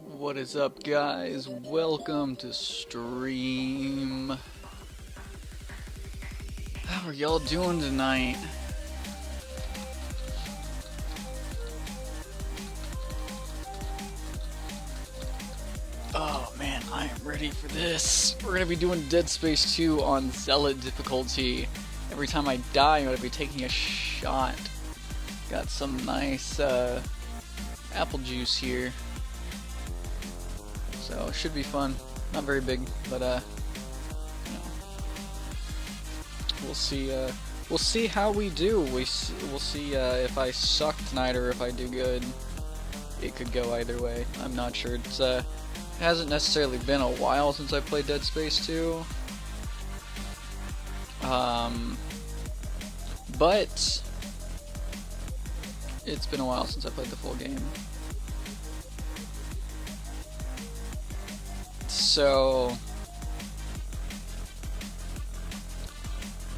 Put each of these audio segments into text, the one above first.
What is up, guys? Welcome to stream. How are y'all doing tonight? Oh man, I am ready for this. We're gonna be doing Dead Space 2 on Zealot difficulty. Every time I die, I'm gonna be taking a shot. Got some nice apple juice here. So it should be fun. Not very big, but you know, we'll see. We'll see how we do. We'll see if I suck tonight or if I do good. It could go either way. I'm not sure. It's hasn't necessarily been a while since I played Dead Space 2. But it's been a while since I played the full game. So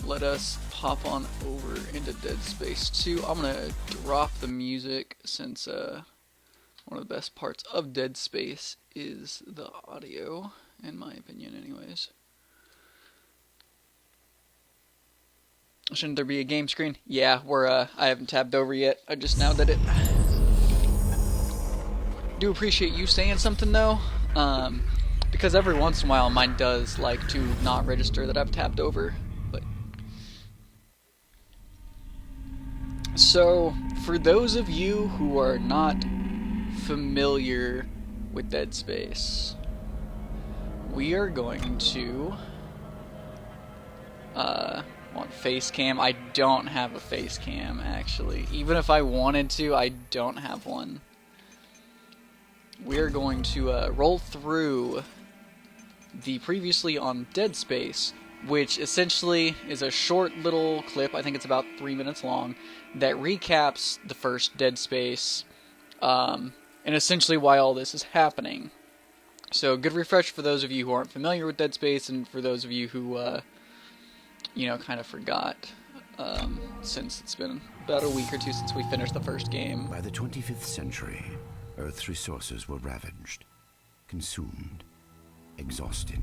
let us pop on over into Dead Space 2. I'm gonna drop the music since one of the best parts of Dead Space is the audio, in my opinion anyways. Shouldn't there be a game screen? Yeah, I haven't tabbed over yet. I just now did it. Do appreciate you saying something though. Because every once in a while mine does like to not register that I've tabbed over. But so for those of you who are not familiar with Dead Space, we are going to want face cam. I don't have a face cam actually. Even if I wanted to, I don't have one. We're going to roll through the previously on Dead Space, which essentially is a short little clip, I think it's about 3 minutes long, that recaps the first Dead Space, and essentially why all this is happening. So, good refresh for those of you who aren't familiar with Dead Space, and for those of you who, you know, kind of forgot, since it's been about a week or two since we finished the first game. By the 25th century, Earth's resources were ravaged, consumed, exhausted.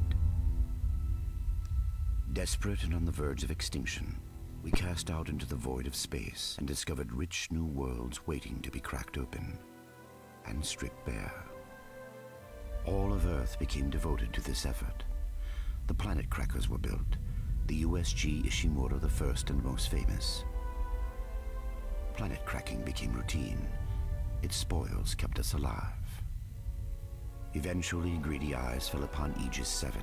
Desperate and on the verge of extinction, we cast out into the void of space and discovered rich new worlds waiting to be cracked open and stripped bare. All of Earth became devoted to this effort. The planet crackers were built, the USG Ishimura the first and most famous. Planet cracking became routine. Its spoils kept us alive. Eventually, greedy eyes fell upon Aegis 7.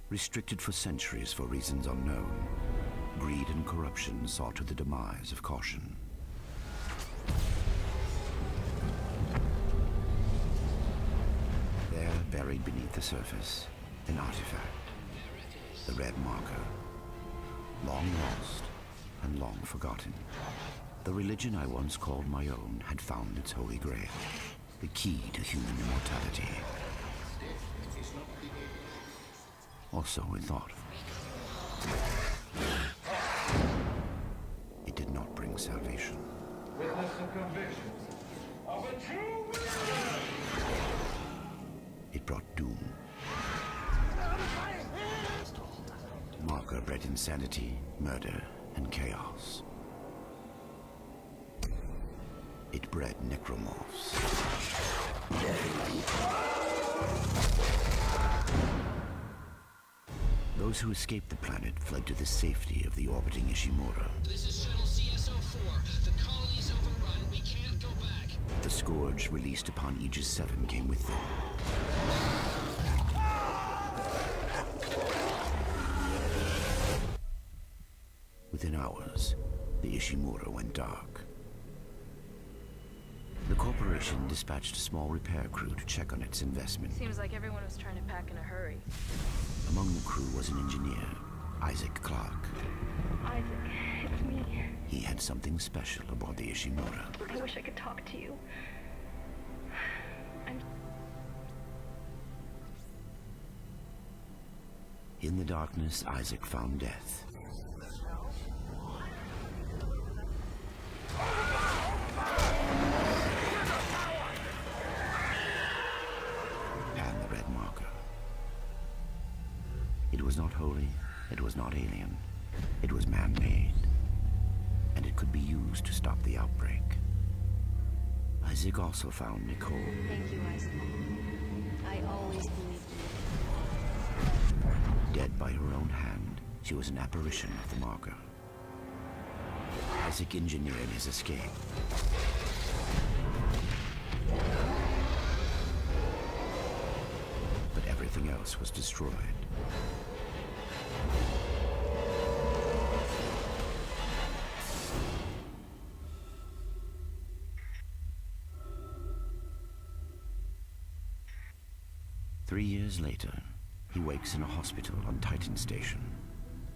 Restricted for centuries for reasons unknown, greed and corruption saw to the demise of caution. There, buried beneath the surface, an artifact. The red marker. Long lost and long forgotten. The religion I once called my own had found its holy grail, the key to human immortality. Or so we thought. It did not bring salvation. Witness and convictions of a true. It brought doom. Marker bred insanity, murder, and chaos. It bred necromorphs. Those who escaped the planet fled to the safety of the orbiting Ishimura. This is Shuttle CS-04. The colony's overrun. We can't go back. The scourge released upon Aegis 7 came with them. Within hours, the Ishimura went dark. The corporation dispatched a small repair crew to check on its investment. Seems like everyone was trying to pack in a hurry. Among the crew was an engineer, Isaac Clarke. Isaac, it's me. He had something special aboard the Ishimura. I wish I could talk to you. In the darkness, Isaac found death. And the red marker. It was not holy, it was not alien, it was man-made, and it could be used to stop the outbreak. Isaac also found Nicole. Thank you, Isaac. I always believed in you. Dead by her own hand, she was an apparition of the marker. Isaac engineered his escape. But everything else was destroyed. Three years later, he wakes in a hospital on Titan Station,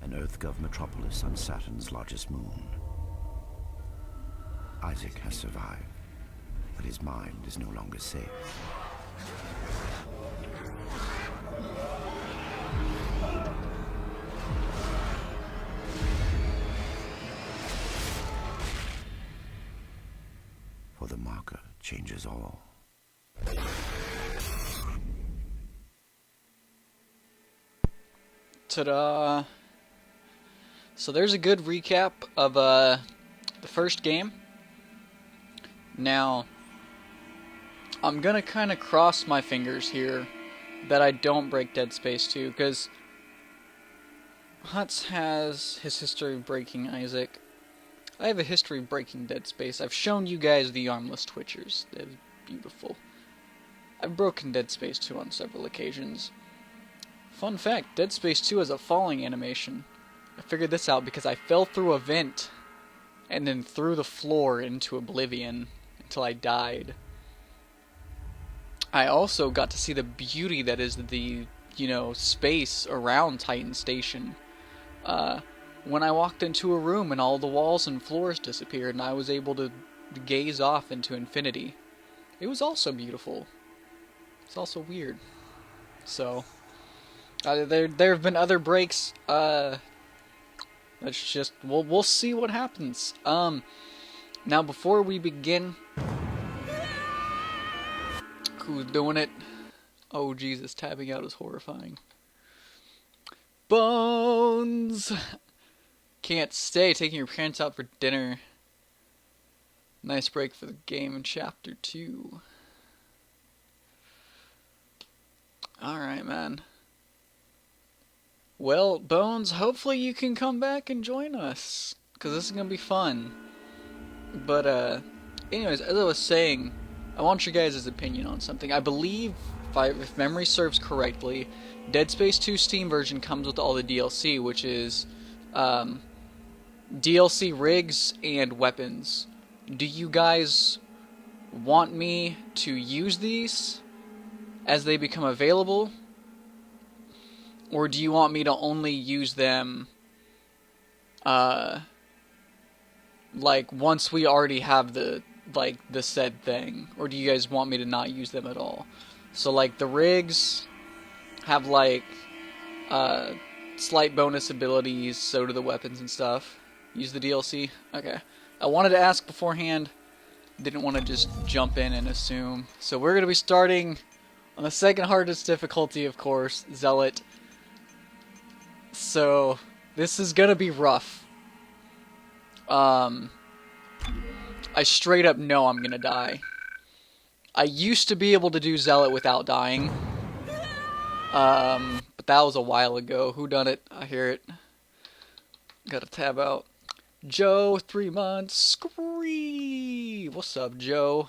an Earth-gov metropolis on Saturn's largest moon. Isaac has survived, but his mind is no longer safe. For the marker changes all. Ta-da! So there's a good recap of the first game. Now, I'm gonna kind of cross my fingers here that I don't break Dead Space 2, because Hutz has his history of breaking Isaac. I have a history of breaking Dead Space. I've shown you guys the armless twitchers. They're beautiful. I've broken Dead Space 2 on several occasions. Fun fact, Dead Space 2 has a falling animation. I figured this out because I fell through a vent and then through the floor into oblivion until I died. I also got to see the beauty that is the, space around Titan Station. When I walked into a room and all the walls and floors disappeared and I was able to gaze off into infinity. It was also beautiful. It's also weird. So, there have been other breaks. Let's just, we'll see what happens. Now before we begin, who's doing it? Oh Jesus, tabbing out is horrifying. Bones! Can't stay, taking your parents out for dinner. Nice break for the game in Chapter 2. Alright, man. Well, Bones, hopefully you can come back and join us, because this is going to be fun. But, anyways, as I was saying, I want your guys' opinion on something. I believe, if memory serves correctly, Dead Space 2 Steam version comes with all the DLC, which is, DLC rigs and weapons. Do you guys want me to use these as they become available? Or do you want me to only use them, like, once we already have the said thing? Or do you guys want me to not use them at all? So, like, the rigs have, like, slight bonus abilities, so do the weapons and stuff. Use the DLC? Okay. I wanted to ask beforehand. Didn't want to just jump in and assume. So we're going to be starting on the second hardest difficulty, of course, Zealot. So, this is going to be rough. I straight up know I'm gonna die. I used to be able to do Zealot without dying. But that was a while ago. Who done it? I hear it. Gotta tab out. Joe, 3 months. Scree! What's up, Joe?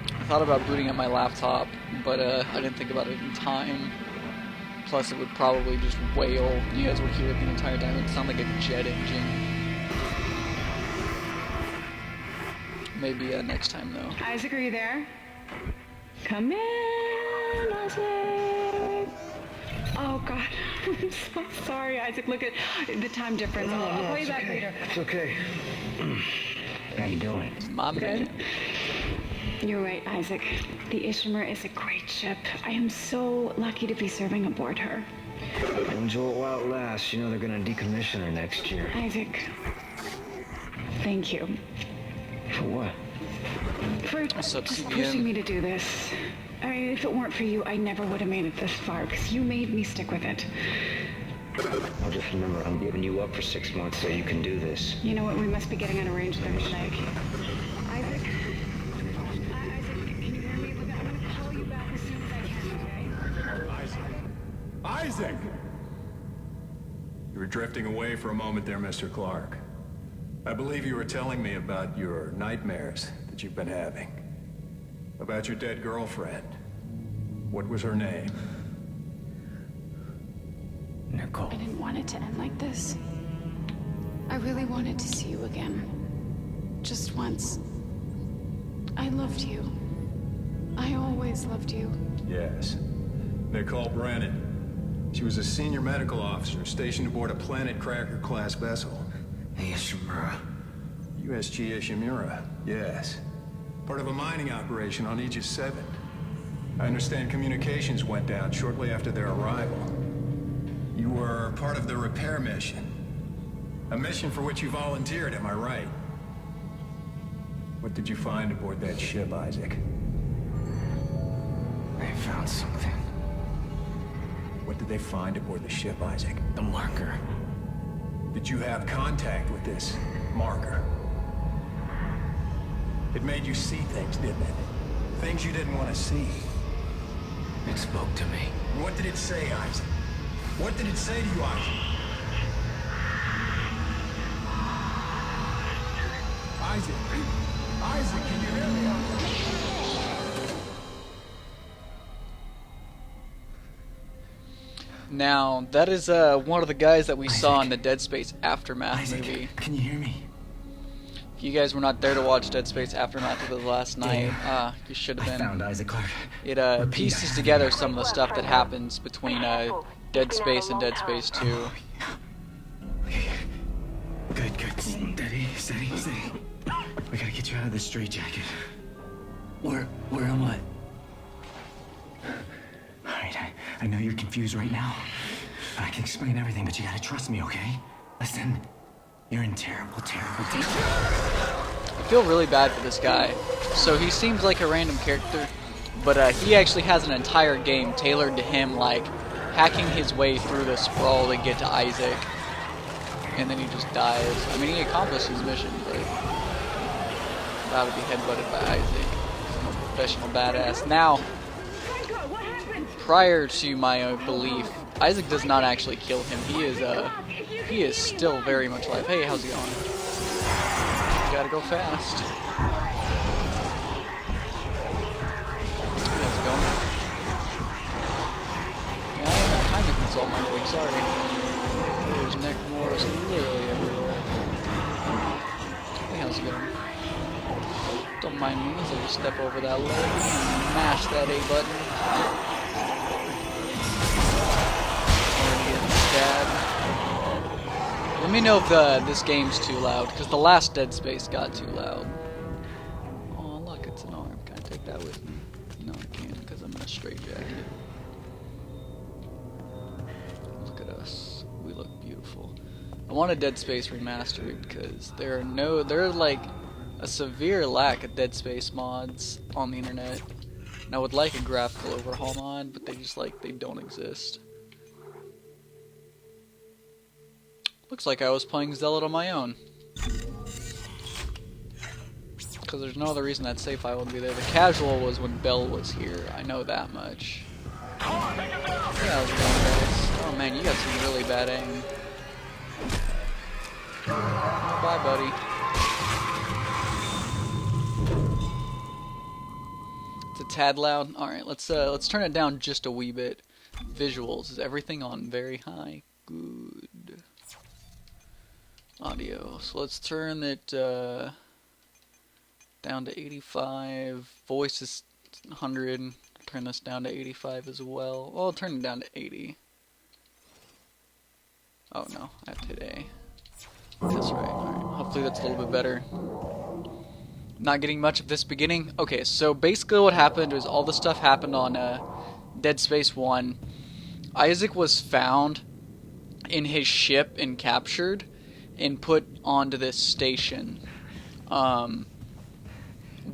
I thought about booting up my laptop, but I didn't think about it in time. Plus, it would probably just wail. You guys would hear it the entire time. It would sound like a jet engine. Maybe next time, though. Isaac, are you there? Come in, Isaac. Oh, God. I'm so sorry, Isaac. Look at the time difference. I'll call you back later. It's okay. How you doing? My man. You're right, Isaac. The Ishimar is a great ship. I am so lucky to be serving aboard her. Enjoy it while it lasts. You know they're gonna decommission her next year. Isaac, thank you For what? for What's up, just CBM? pushing me to do this. I mean, if it weren't for you, I never would have made it this far, because you made me stick with it. I'll just remember I'm giving you up for 6 months so you can do this. You know what? We must be getting on a range there, Isaac. Isaac? Isaac, can you hear me? Look, I'm gonna call you back as soon as I can, okay? Isaac! You were drifting away for a moment there, Mr. Clark. I believe you were telling me about your nightmares that you've been having. About your dead girlfriend. What was her name? Nicole. I didn't want it to end like this. I really wanted to see you again. Just once. I loved you. I always loved you. Yes. Nicole Brennan. She was a senior medical officer stationed aboard a Planet Cracker-class vessel. Hey, Ishimura. USG Ishimura, yes. Part of a mining operation on Aegis 7. I understand communications went down shortly after their arrival. You were part of the repair mission. A mission for which you volunteered, am I right? What did you find aboard that ship, Isaac? They found something. What did they find aboard the ship, Isaac? The marker. Did you have contact with this marker? It made you see things, didn't it? Things you didn't want to see. It spoke to me. What did it say, Isaac? What did it say to you, Isaac? Isaac! Isaac, can you hear me? Now, that is one of the guys that we saw in the Dead Space Aftermath movie. Can you hear me? If you guys were not there to watch Dead Space Aftermath for the last night, you should have I found been. Isaac Clark. It pieces together some of the stuff that happens between Dead Space and Dead Space 2. Good, good. Steady, steady, steady. We gotta get you out of this straitjacket. Where am I? Alright, I know you're confused right now. I can explain everything, but you gotta trust me, okay? Listen, you're in terrible, terrible danger. I feel really bad for this guy. So he seems like a random character, but he actually has an entire game tailored to him, like hacking his way through the sprawl to get to Isaac. And then he just dies. I mean, he accomplished his mission, but about to be headbutted by Isaac. I'm a professional badass. Now, prior to my belief, Isaac does not actually kill him. He is still very much alive. Hey, how's it going? You gotta go fast. How's it going? Yeah, I don't have time to consult my thing, sorry. There's Necromoros literally everywhere. Hey, how's it going? Don't mind me as I just step over that leg and mash that A button. Let me know if this game's too loud, because the last Dead Space got too loud. Oh, look, it's an arm. Can I take that with me? No, I can't, because I'm in a straitjacket. Look at us. We look beautiful. I want a Dead Space remastered, because there are like a severe lack of Dead Space mods on the internet. And I would like a graphical overhaul mod, but they don't exist. Looks like I was playing Zealot on my own. Because there's no other reason that save file would be there. The casual was when Bell was here. I know that much. Yeah, how's it going, guys? Oh man, you got some really bad aim. Oh, bye, buddy. It's a tad loud. All right, let's turn it down just a wee bit. Visuals, is everything on very high? Good. Audio. So let's turn it down to 85. Voice is 100. Turn this down to 85 as well. Well, I'll turn it down to 80. Oh no, I have to hit A. That's right. Alright, hopefully that's a little bit better. Not getting much of this beginning. Okay, so basically what happened is all the stuff happened on Dead Space 1. Isaac was found in his ship and captured and put onto this station.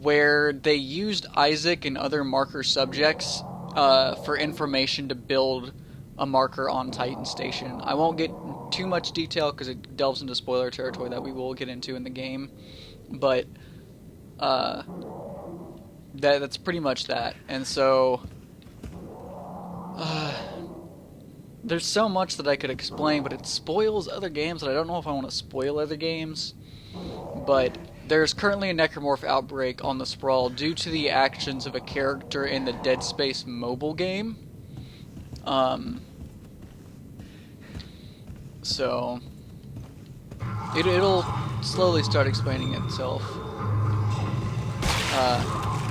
Where they used Isaac and other marker subjects for information to build a marker on Titan Station. I won't get too much detail because it delves into spoiler territory that we will get into in the game, but that's pretty much that. And so there's so much that I could explain, but it spoils other games, and I don't know if I want to spoil other games. But there's currently a necromorph outbreak on the Sprawl due to the actions of a character in the Dead Space mobile game. So it'll slowly start explaining itself.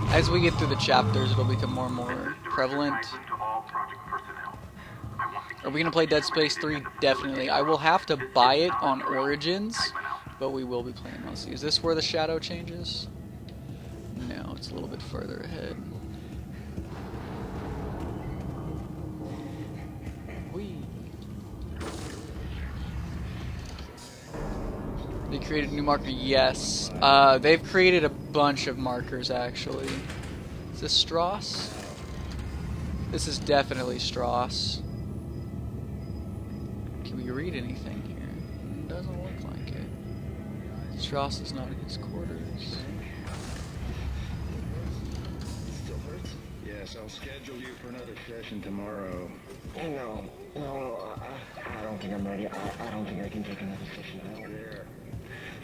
As we get through the chapters, it'll become more and more prevalent. Are we going to play Dead Space 3? Definitely. I will have to buy it on Origins, but we will be playing mostly. Is this where the shadow changes? No, it's a little bit further ahead. Whee! They created a new marker? Yes. They've created a bunch of markers, actually. Is this Strauss? This is definitely Strauss. Can we read anything here? It doesn't look like it. Strauss is not in his quarters. Still hurts? Yes, I'll schedule you for another session tomorrow. No, I don't think I'm ready. I don't think I can take another session. There.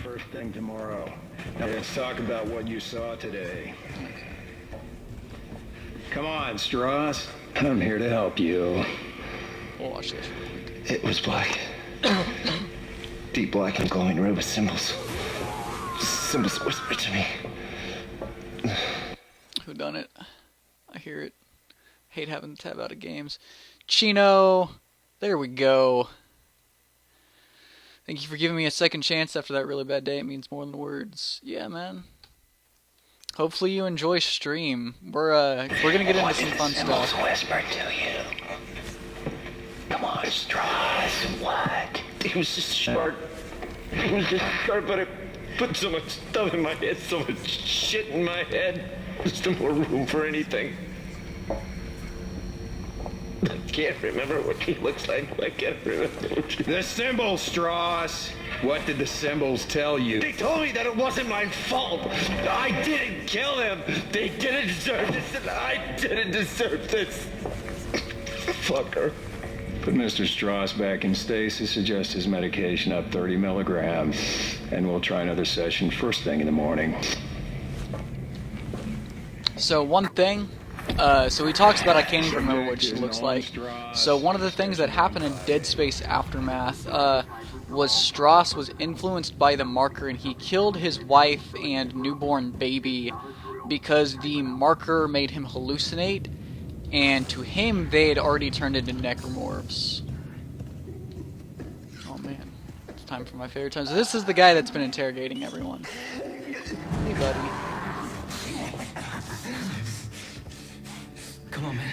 First thing tomorrow. Now let's talk about what you saw today. Come on, Strauss. I'm here to help you. We'll watch this. It was black. Deep black and glowing red with symbols. Symbols whispered to me. Who done it? I hear it. Hate having the tab out of games. Chino! There we go. Thank you for giving me a second chance after that really bad day. It means more than words. Yeah, man. Hopefully you enjoy stream. We're gonna get into some fun stuff. Whispered to you. Come on, Strauss. What? It was just short. It was just short, but it put so much stuff in my head, so much shit in my head. There's no more room for anything. I can't remember what he looks like. I can't remember what he... The symbols, Strauss. What did the symbols tell you? They told me that it wasn't my fault. I didn't kill him. They didn't deserve this, and I didn't deserve this. Fucker. Put Mr. Strauss back in stasis, adjust his medication up 30 milligrams, and we'll try another session first thing in the morning. So one thing, so he talks about I can't even remember what she looks like. So one of the things that happened in Dead Space Aftermath was Strauss was influenced by the marker, and he killed his wife and newborn baby because the marker made him hallucinate, and to him they had already turned into necromorphs. Oh man, it's time for my favorite time. So this is the guy that's been interrogating everyone. Hey buddy. Come on, man.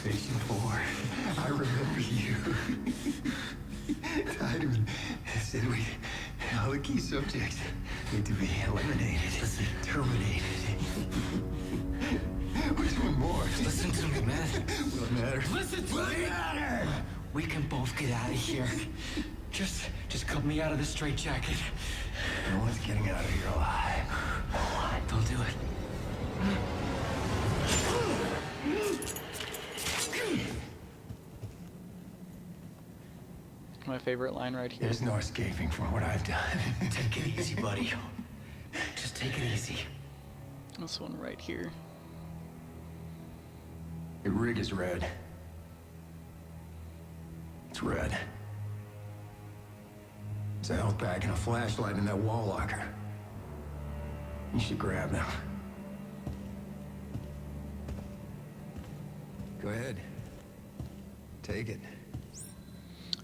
Station 4. I remember you. Tideman said all the key subjects need to be eliminated, terminated. Which one more? Listen to me, man. What matters? Listen to me! We can both get out of here. Just cut me out of this straitjacket. No one's getting out of here alive. Don't do it. My favorite line right here. There's no escaping from what I've done. Take it easy, buddy. Just take it easy. This one right here. Your rig is red. It's red. There's a health pack and a flashlight in that wall locker. You should grab them. Go ahead. Take it.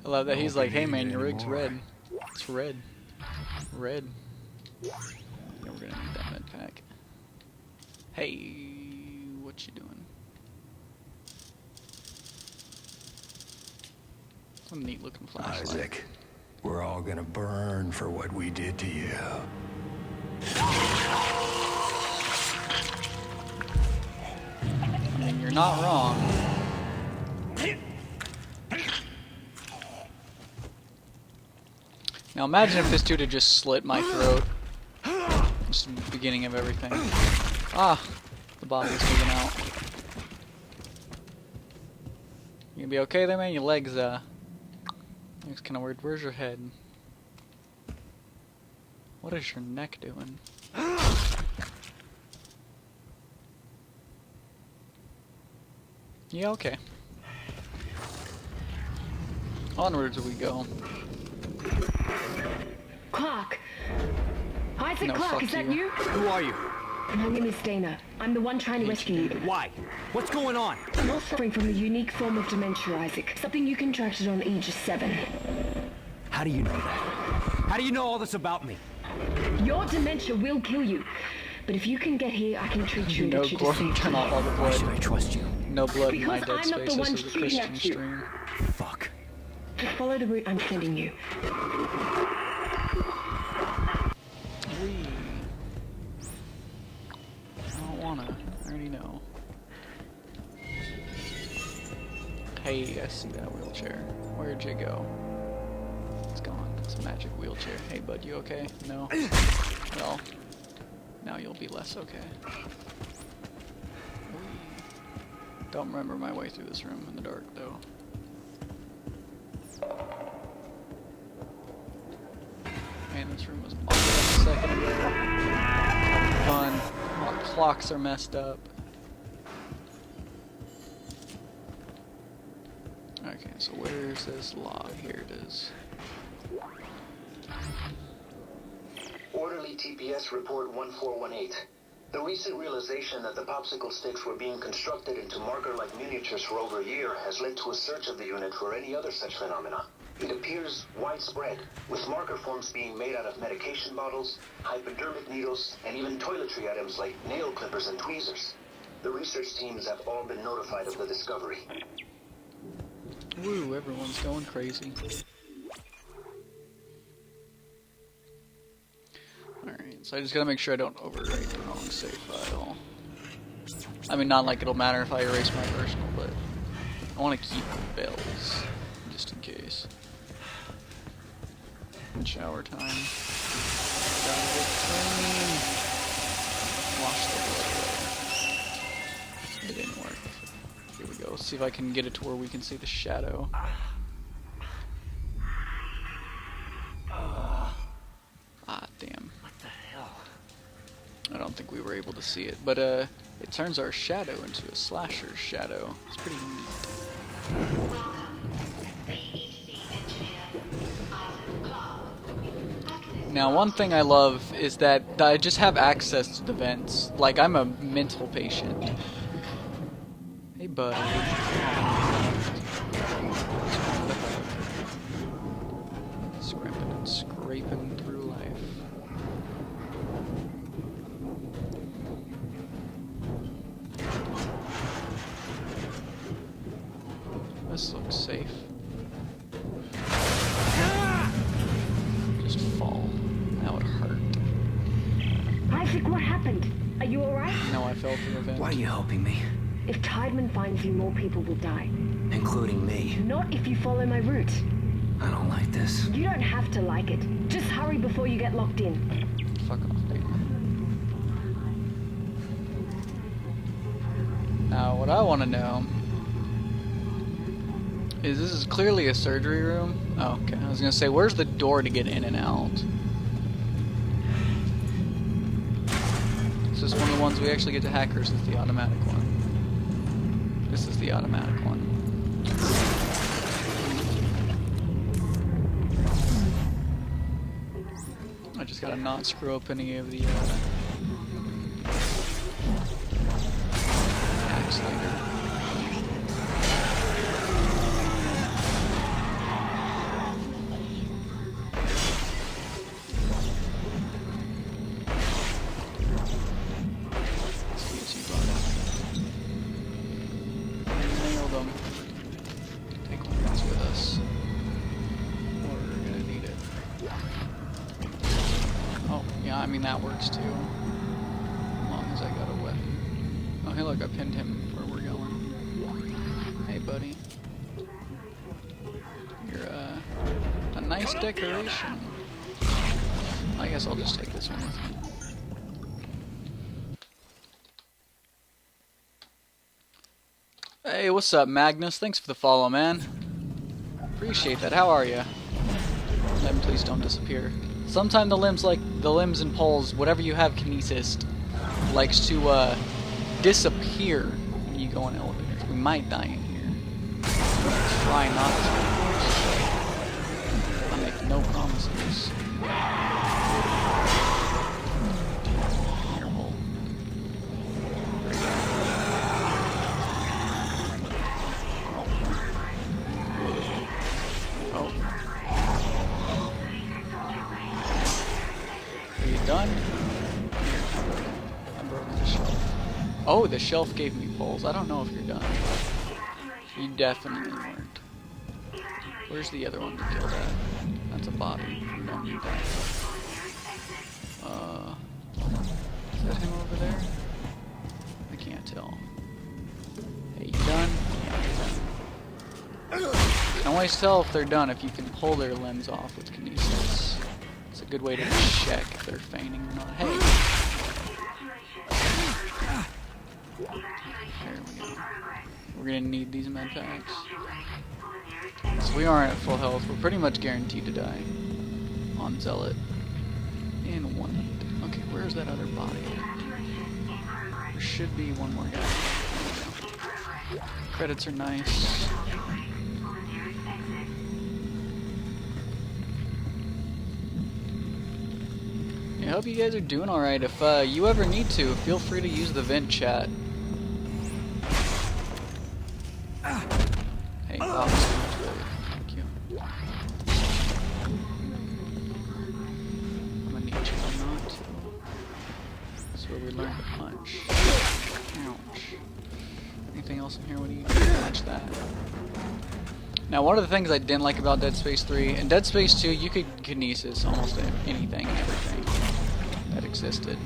I love that he's Don't like, hey need man, it your rig's anymore. red. It's red. Red. Yeah, we're gonna need that med pack. Hey, what you doing? What a neat looking flashlight. Isaac, we're all gonna burn for what we did to you. I mean, you're not wrong. Now imagine if this dude had just slit my throat. Just the beginning of everything. Ah, the body's moving out. You gonna be okay there, man? Your legs, looks kinda weird. Where's your head? What is your neck doing? Yeah, okay. Onwards we go. Clark! Isaac No, Clark, fuck is that you. you? Who are you? My name is Dana. I'm the one trying to rescue you. Why? What's going on? You're suffering from a unique form of dementia, Isaac. Something you contracted on Aegis 7. How do you know that? How do you know all this about me? Your dementia will kill you. But if you can get here, I can treat you and No, get you to Gordon, safety. turn off all the Why should blood. I trust you? No blood in my Because dead I'm not the space. one This is a shooting Christian at you. stream. Fuck. Just follow the route I'm sending you. Whee. I don't wanna. I already know. Hey, I see that wheelchair. Where'd you go? It's gone. It's a magic wheelchair. Hey, bud, you okay? No? Well, now you'll be less okay. Whee. Don't remember my way through this room in the dark, though. Man, this room was awesome a second ago. Fun. All the clocks are messed up. Okay, so where's this log? Here it is. Orderly TPS report 1418. The recent realization that the popsicle sticks were being constructed into marker-like miniatures for over a year has led to a search of the unit for any other such phenomena. It appears widespread, with marker forms being made out of medication bottles, hypodermic needles, and even toiletry items like nail clippers and tweezers. The research teams have all been notified of the discovery. Woo, everyone's going crazy. Alright, so I just gotta make sure I don't overwrite the wrong save file. I mean, not like it'll matter if I erase my personal, but I want to keep the bells, just in case. And shower time. Gotta get clean. Wash the blood away. It didn't work. Here we go. See if I can get it to where we can see the shadow. Ah, damn. What the hell? I don't think we were able to see it, but it turns our shadow into a slasher's shadow. It's pretty neat. Now, one thing I love is that I just have access to the vents. Like, I'm a mental patient. Hey, buddy. Scraping and scraping through life. This looks safe. Just fall. That would hurt. Isaac, what happened? Are you alright? No, I fell through a vent. Why are you helping me? If Tideman finds you, more people will die. Including me. Not if you follow my route. I don't like this. You don't have to like it. Just hurry before you get locked in. Fuck off, dude. Now, what I want to know is this is clearly a surgery room. Oh, okay. I was gonna say, where's the door to get in and out? Is this one of the ones we actually get to hack, or is this the automatic one? This is the automatic one. I just gotta not screw up any of the hacks later. Nailed them. Take one of these with us. We're gonna need it. Oh, yeah, I mean that works too. As long as I got a weapon. Oh, hey look, I pinned him where we're going. Hey buddy. You're a nice decoration. I guess I'll just take this one with me. Hey, what's up, Magnus? Thanks for the follow, man. Appreciate that. How are you? Then please don't disappear. Sometimes the limbs and poles, whatever you have kinesis, likes to disappear when you go in elevators. We might die in here. Try not to. I make no promises. Careful. Oh. Are you done? I broke the shelf. Oh, the shelf gave me poles. I don't know if you're done. You definitely weren't. Where's the other one to kill that? That's a body. You don't need that. Is that him over there? I can't tell. Hey, you done? Yeah, you're done. You can always tell if they're done if you can pull their limbs off with kinesis. It's a good way to check if they're feigning or not. Hey! There we go. We're gonna need these med packs. So we aren't at full health. We're pretty much guaranteed to die on Zealot in 1 hit. Okay, where's that other body? There should be one more guy. Credits are nice. I hope you guys are doing alright. If you ever need to, feel free to use the vent chat. Hey, wow, thank you. I'm gonna need you not to. That's where we learn to punch. Ouch. Anything else in here? What do you do to punch that? Now, one of the things I didn't like about Dead Space 3, in Dead Space 2, you could kinesis almost anything and everything that existed.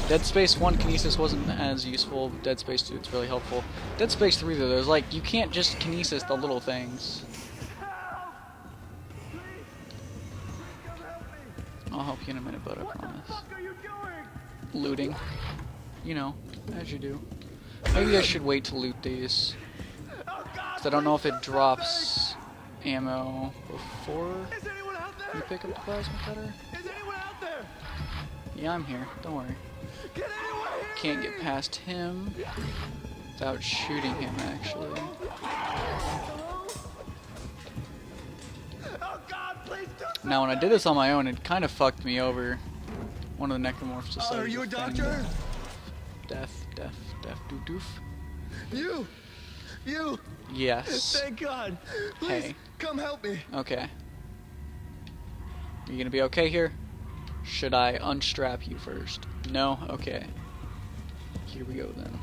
Dead Space 1 kinesis wasn't as useful. Dead Space 2 it's really helpful. Dead Space 3 though, there's like, you can't just kinesis the little things. I'll help you in a minute, bud, I promise. Looting. You know, as you do. Maybe I should wait to loot these. Cause I don't know if it drops ammo before you pick up the plasma cutter. Yeah, I'm here. Don't worry. Can't get past him without shooting him, actually. Now, when I did this on my own, it kind of fucked me over. One of the necromorphs just Are you a doctor? Death, doof, doof. You! Yes. Thank God! Please, hey. Come help me! Okay. You gonna be okay here? Should I unstrap you first? No? Okay. Here we go then.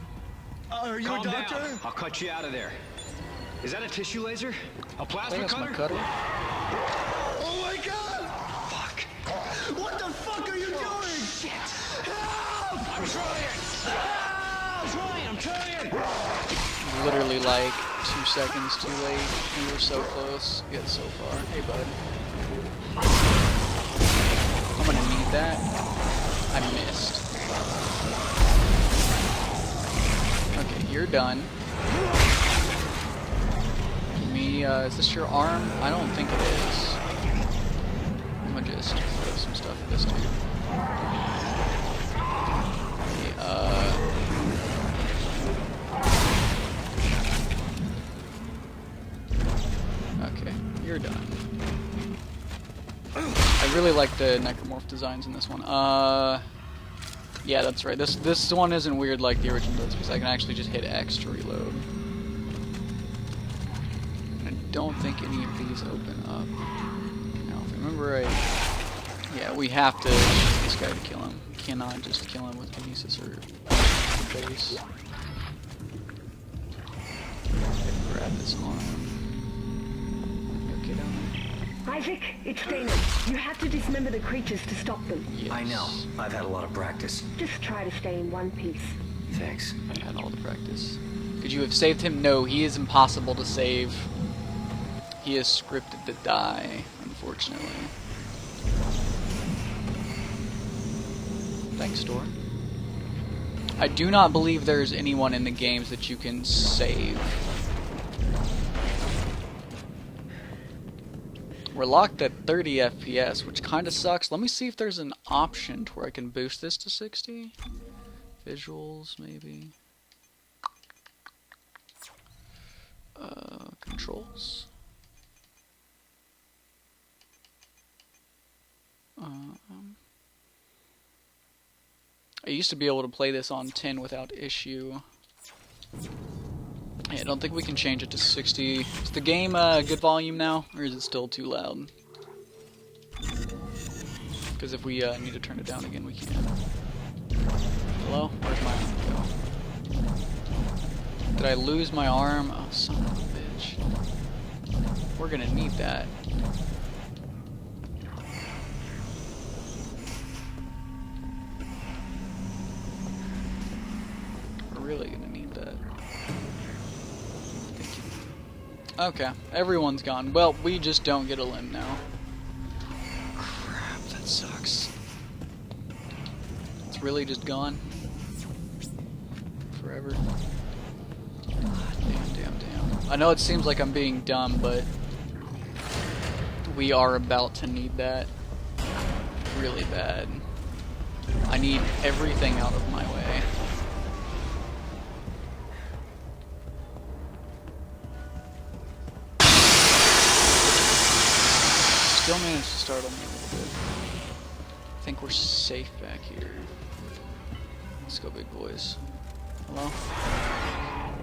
Are you a doctor? Down. I'll cut you out of there. Is that a tissue laser? A plasma that's cutter? My cutter? Oh my God! Fuck! What the fuck are you doing? Shit! Help! I'm trying! Help! I'm trying! Literally like 2 seconds too late. We were so close, yet so far. Hey, bud. I'm gonna need that. I missed. Okay, you're done. Give me, is this your arm? I don't think it is. I'm gonna just throw some stuff at this dude. Okay, you're done. I really like the necromorph designs in this one. Yeah, that's right. This one isn't weird like the original does because I can actually just hit X to reload. I don't think any of these open up. Now, if I remember right, yeah, we have to shoot this guy to kill him. We cannot just kill him with kinesis or base. Grab this arm. Okay, down there. Isaac, it's Dana. You have to dismember the creatures to stop them. Yes. I know. I've had a lot of practice. Just try to stay in one piece. Thanks. I had all the practice. Could you have saved him? No, he is impossible to save. He is scripted to die, unfortunately. Thanks, Dor. I do not believe there's anyone in the games that you can save. We're locked at 30 FPS, which kind of sucks. Let me see if there's an option to where I can boost this to 60. Visuals, maybe. Controls. I used to be able to play this on 10 without issue. Yeah, I don't think we can change it to 60. Is the game good volume now, or is it still too loud? Because if we need to turn it down again, we can. Hello? Where'd my arm go? Did I lose my arm? Oh, son of a bitch. We're gonna need that. We're really gonna need that. Okay, everyone's gone. Well, we just don't get a limb now. Crap, that sucks. It's really just gone. Forever. Damn. I know it seems like I'm being dumb, but we are about to need that really bad. I need everything out of my way. Still managed to start on me a little bit. I think we're safe back here. Let's go, big boys. Hello?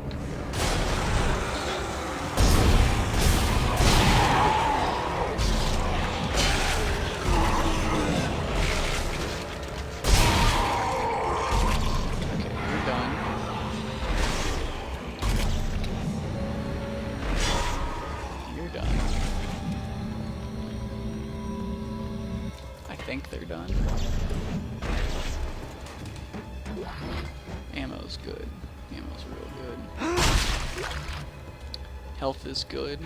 There we go. Okay, you're done. You're done. I think they're done. Ammo's good. Ammo's real good. Health is good.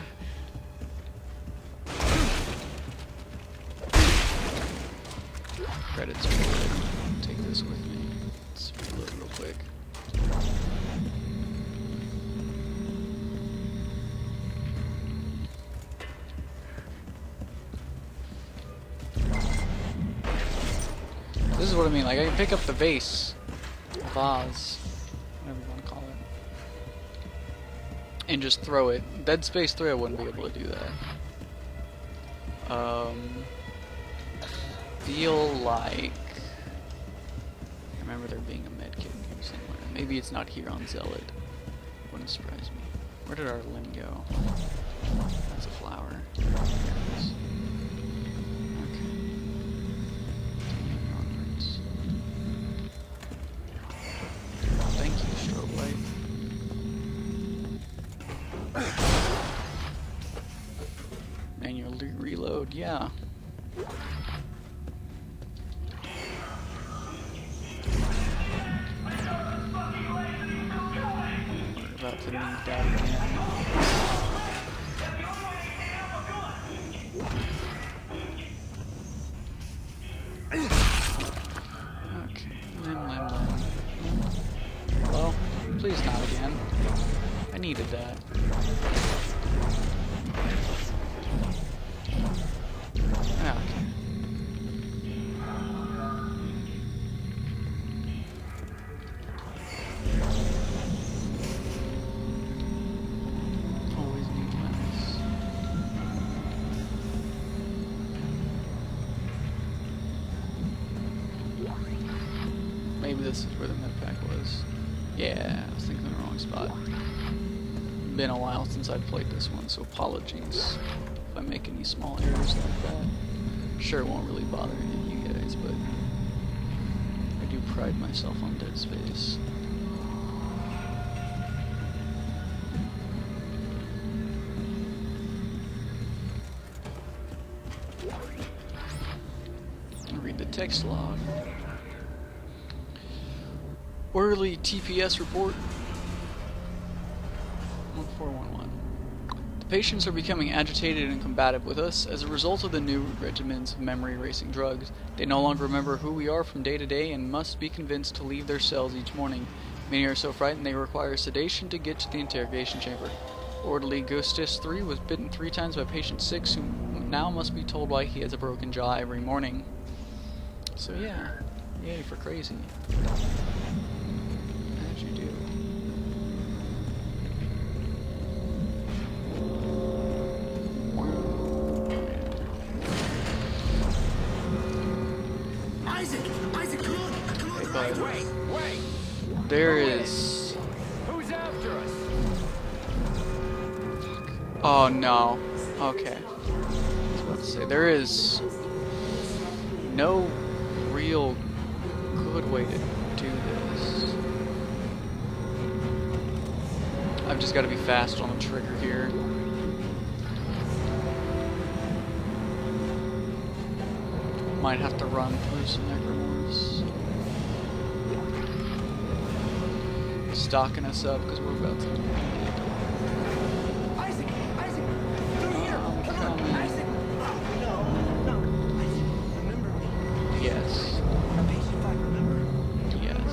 Credits are good. Take this with me. Let's reload real quick. This is what I mean, like I can pick up the vase. Vase. Whatever you want to call it. And just throw it. Dead Space 3 I wouldn't be able to do that. Feel like... I remember there being a medkit in here somewhere. Maybe it's not here on Zealot. Wouldn't surprise me. Where did our limb go? That's a flower. There it is. Thank you, strobe light. Manual reload, yeah. We're about to to leave that again. Okay, lim. Well, please not again. I needed that. Okay. Always need limits. Maybe this is where the medpack was. Yeah, I was thinking in the wrong spot. Been a while since I've played this one, so apologies if I make any small errors like that. Sure, it won't really bother any of you guys, but I do pride myself on Dead Space. I'll read the text log. Orderly TPS report 1411. The patients are becoming agitated and combative with us as a result of the new regimens of memory erasing drugs. They no longer remember who we are from day to day and must be convinced to leave their cells each morning. Many are so frightened they require sedation to get to the interrogation chamber. Orderly Ghostis 3 was bitten 3 times by patient 6 who now must be told why he has a broken jaw every morning. So yeah, yay for crazy. As you do. Isaac, come on. Wait. There is... Who's after us? Oh no. Okay. I was about to say, there is no real good way to do this. I've just got to be fast on the trigger here. Might have to run through some necromorphs. Stocking us up because we're about to. Isaac, through here. Come on, Isaac. No. Remember me. Yes. Patient 5, remember? Yes.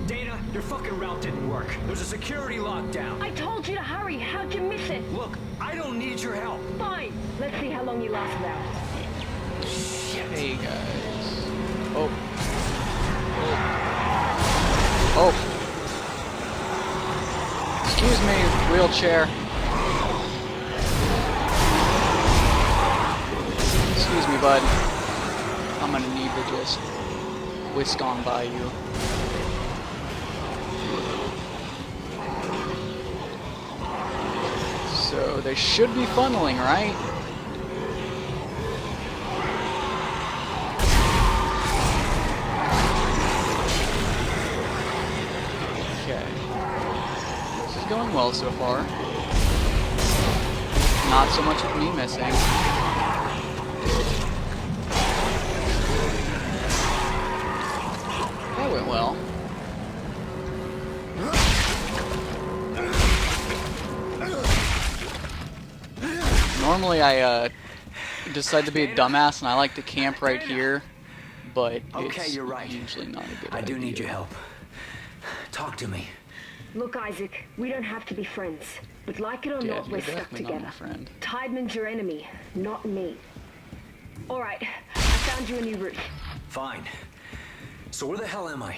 Dana, your fucking route didn't work. There's a security lockdown. I told you to hurry. How'd you miss it? Look, I don't need your help. Fine. Let's see how long you last without. Hey guys. Oh. Excuse me, wheelchair. Excuse me, bud. I'm gonna need to just whisk on by you. So they should be funneling, right? Okay. This is going well so far. Not so much with me missing. That went well. Normally I decide to be a dumbass and I like to camp right here, but Okay, it's you're right. usually not a good idea. I do need your help. Talk to me. Look, Isaac, we don't have to be friends. But like it or Yeah, not, you're we're stuck definitely not together. my friend. Tideman's your enemy, not me. Alright, I found you a new route. Fine. So where the hell am I?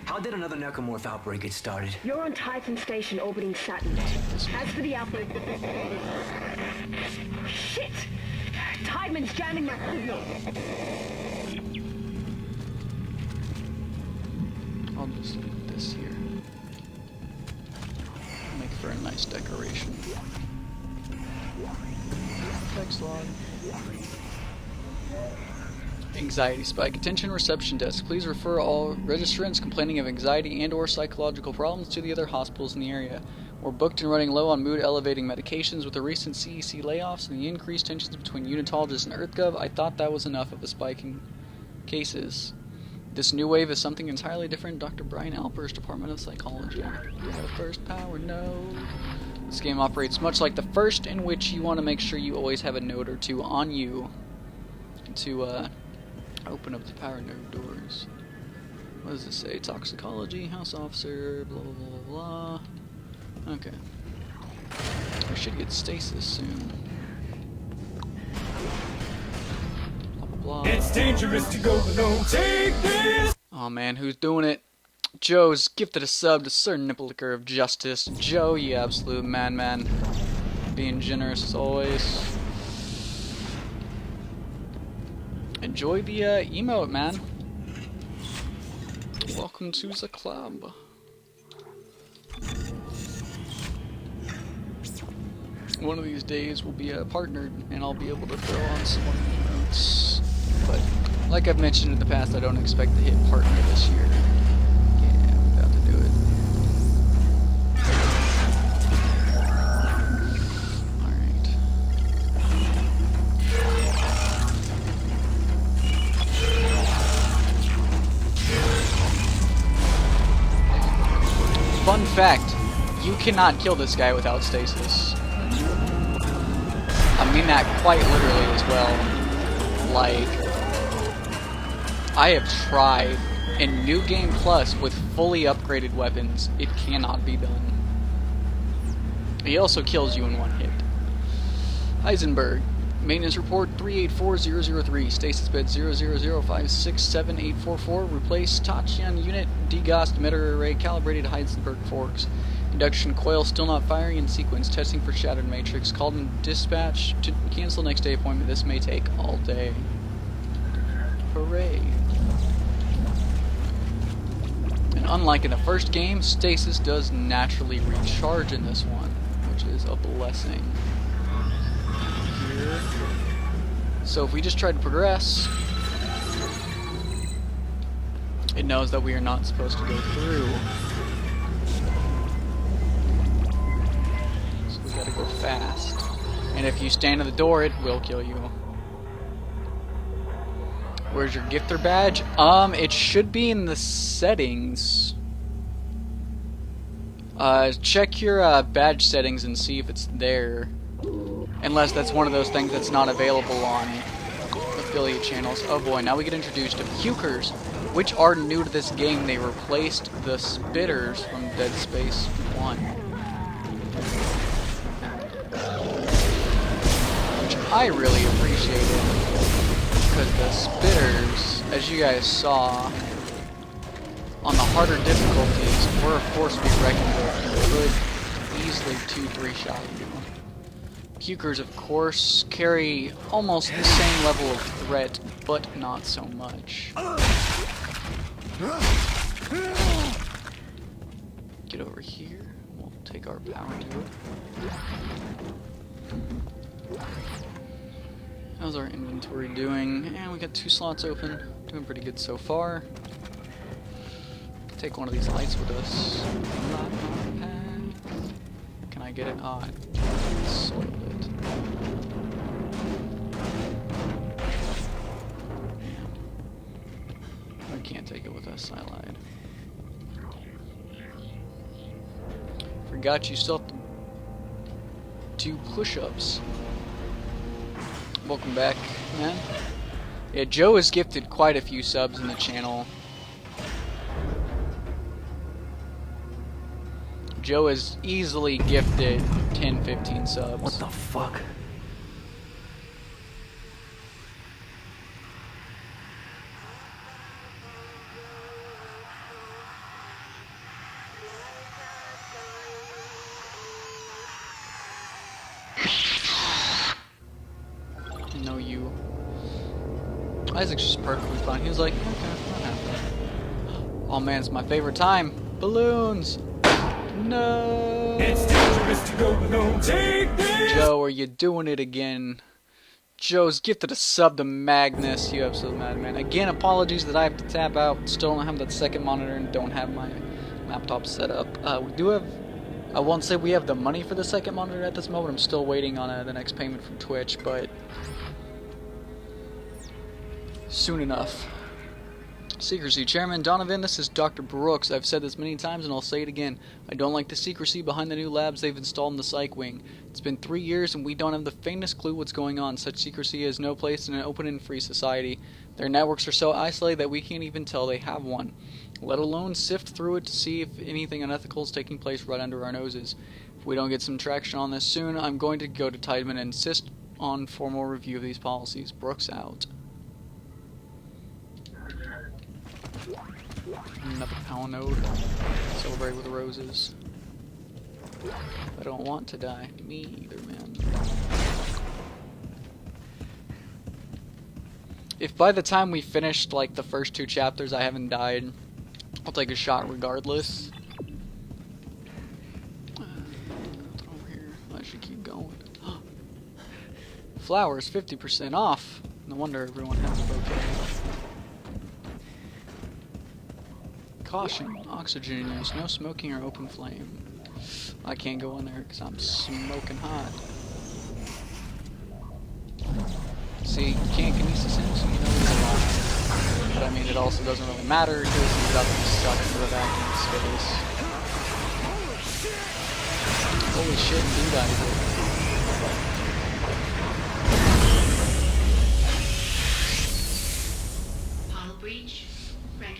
How did another necromorph outbreak get started? You're on Titan Station orbiting Saturn. As for the outbreak... Shit! Tideman's jamming my signal. I'll just leave this here. Make for a nice decoration. Text log. Anxiety spike. Attention reception desk. Please refer all registrants complaining of anxiety and or psychological problems to the other hospitals in the area. We're booked and running low on mood-elevating medications with the recent CEC layoffs and the increased tensions between unitologists and EarthGov. I thought that was enough of a spike in cases. This new wave is something entirely different. Dr. Brian Alper's Department of Psychology. The first power node. This game operates much like the first, in which you want to make sure you always have a node or two on you to open up the power node doors. What does this say? Toxicology, house officer, blah blah blah blah blah. Okay. We should get stasis soon. Blah blah blah. It's dangerous to go alone. Take this. Oh man, who's doing it? Joe's gifted a sub to Sir Nipplecker of Justice. Joe, you absolute madman. Being generous as always. Enjoy the emote, man. Welcome to the club. One of these days we'll be partnered and I'll be able to throw on some more emotes. But like I've mentioned in the past, I don't expect to hit partner this year. Yeah, I'm about to do it. Fun fact, you cannot kill this guy without stasis. I mean that quite literally as well. Like, I have tried in New Game Plus with fully upgraded weapons. It cannot be done. He also kills you in one hit. Heisenberg. Maintenance report 384003, stasis bed 000567844, replace Tachian unit, degaussed emitter array, calibrated Heisenberg forks. Induction coil still not firing in sequence, testing for shattered matrix, called in dispatch to cancel next day appointment, this may take all day. Hooray. And unlike in the first game, stasis does naturally recharge in this one, which is a blessing. So if we just try to progress, it knows that we are not supposed to go through. So we gotta go fast. And if you stand at the door, it will kill you. Where's your gifter badge? It should be in the settings. Check your badge settings and see if it's there. Unless that's one of those things that's not available on affiliate channels. Oh boy, now we get introduced to pukers, which are new to this game. They replaced the spitters from Dead Space 1. Which I really appreciated, because the spitters, as you guys saw, on the harder difficulties, were a force to be reckoned with and could easily 2-3 shot you. Pukers, of course, carry almost the same level of threat, but not so much. Get over here. We'll take our power to it. How's our inventory doing? And we got 2 slots open. Doing pretty good so far. Take one of these lights with us. Can I get it? Ah, I soiled it. I can't take it with us, I lied. Forgot you still have to do push-ups. Welcome back, man. Yeah, Joe has gifted quite a few subs in the channel. Joe has easily gifted 10-15 subs. What the fuck? No, you. Isaac's just perfectly fine. He was like, okay, not happening. Oh man, it's my favorite time. Balloons! No! It's dangerous to go alone. Take this. Joe, are you doing it again? Joe's gifted a sub to Magnus, you absolute madman. Again, apologies that I have to tap out. Still don't have that second monitor and don't have my laptop set up. We do have... I won't say we have the money for the second monitor at this moment. I'm still waiting on the next payment from Twitch, but... soon enough. Secrecy. Chairman Donovan, this is Dr. Brooks. I've said this many times and I'll say it again. I don't like the secrecy behind the new labs they've installed in the psych wing. It's been 3 years and we don't have the faintest clue what's going on. Such secrecy has no place in an open and free society. Their networks are so isolated that we can't even tell they have one, let alone sift through it to see if anything unethical is taking place right under our noses. If we don't get some traction on this soon, I'm going to go to Tideman and insist on formal review of these policies. Brooks out. Another power node. Celebrate with roses. I don't want to die. Me either, man. If by the time we finished like the first 2 chapters I haven't died, I'll take a shot regardless. Over here. I should keep going. Flowers 50% off. No wonder everyone has a bouquet. Caution, oxygen use, no smoking or open flame. I can't go in there because I'm smoking hot. See, you can't kinesis him, so you know he's alive. But I mean, it also doesn't really matter because he's about to be sucked into the vacuum of space. Holy shit, dude, I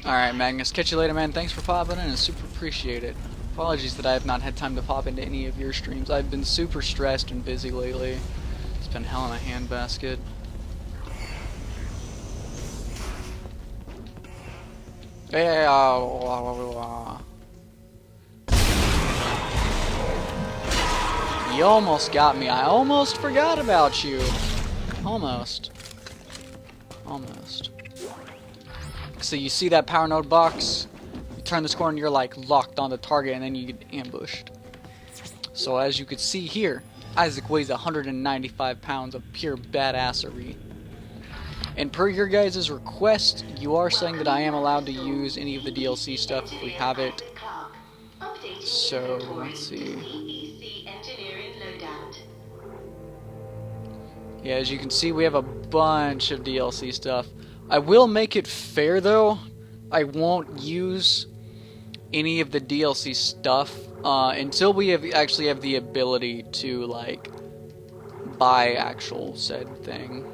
Alright, Magnus, catch you later, man. Thanks for popping in and super appreciate it. Apologies that I have not had time to pop into any of your streams. I've been super stressed and busy lately. It's been hell in a handbasket. You almost got me. I almost forgot about you. Almost. Almost. So you see that power node box, you turn this corner and you're like locked on the target and then you get ambushed. So as you can see here, Isaac weighs 195 pounds of pure badassery. And per your guys' request, you are saying that I am allowed to use any of the DLC stuff if we have it. So, let's see. Yeah, as you can see, we have a bunch of DLC stuff. I will make it fair though. I won't use any of the DLC stuff until we actually have the ability to like buy actual said thing.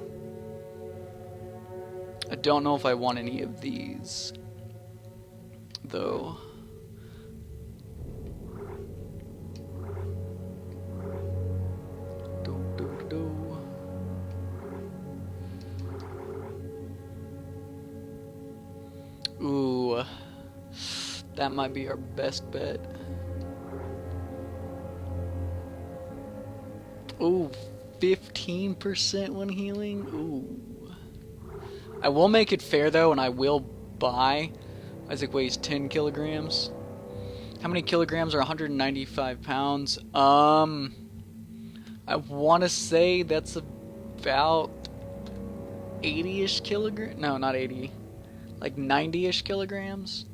I don't know if I want any of these though. Ooh, that might be our best bet. Ooh, 15% when healing? Ooh. I will make it fair though, and I will buy. Isaac weighs 10 kilograms. How many kilograms are 195 pounds? I want to say that's about 80-ish kilograms. No, not 80. Like 90-ish kilograms.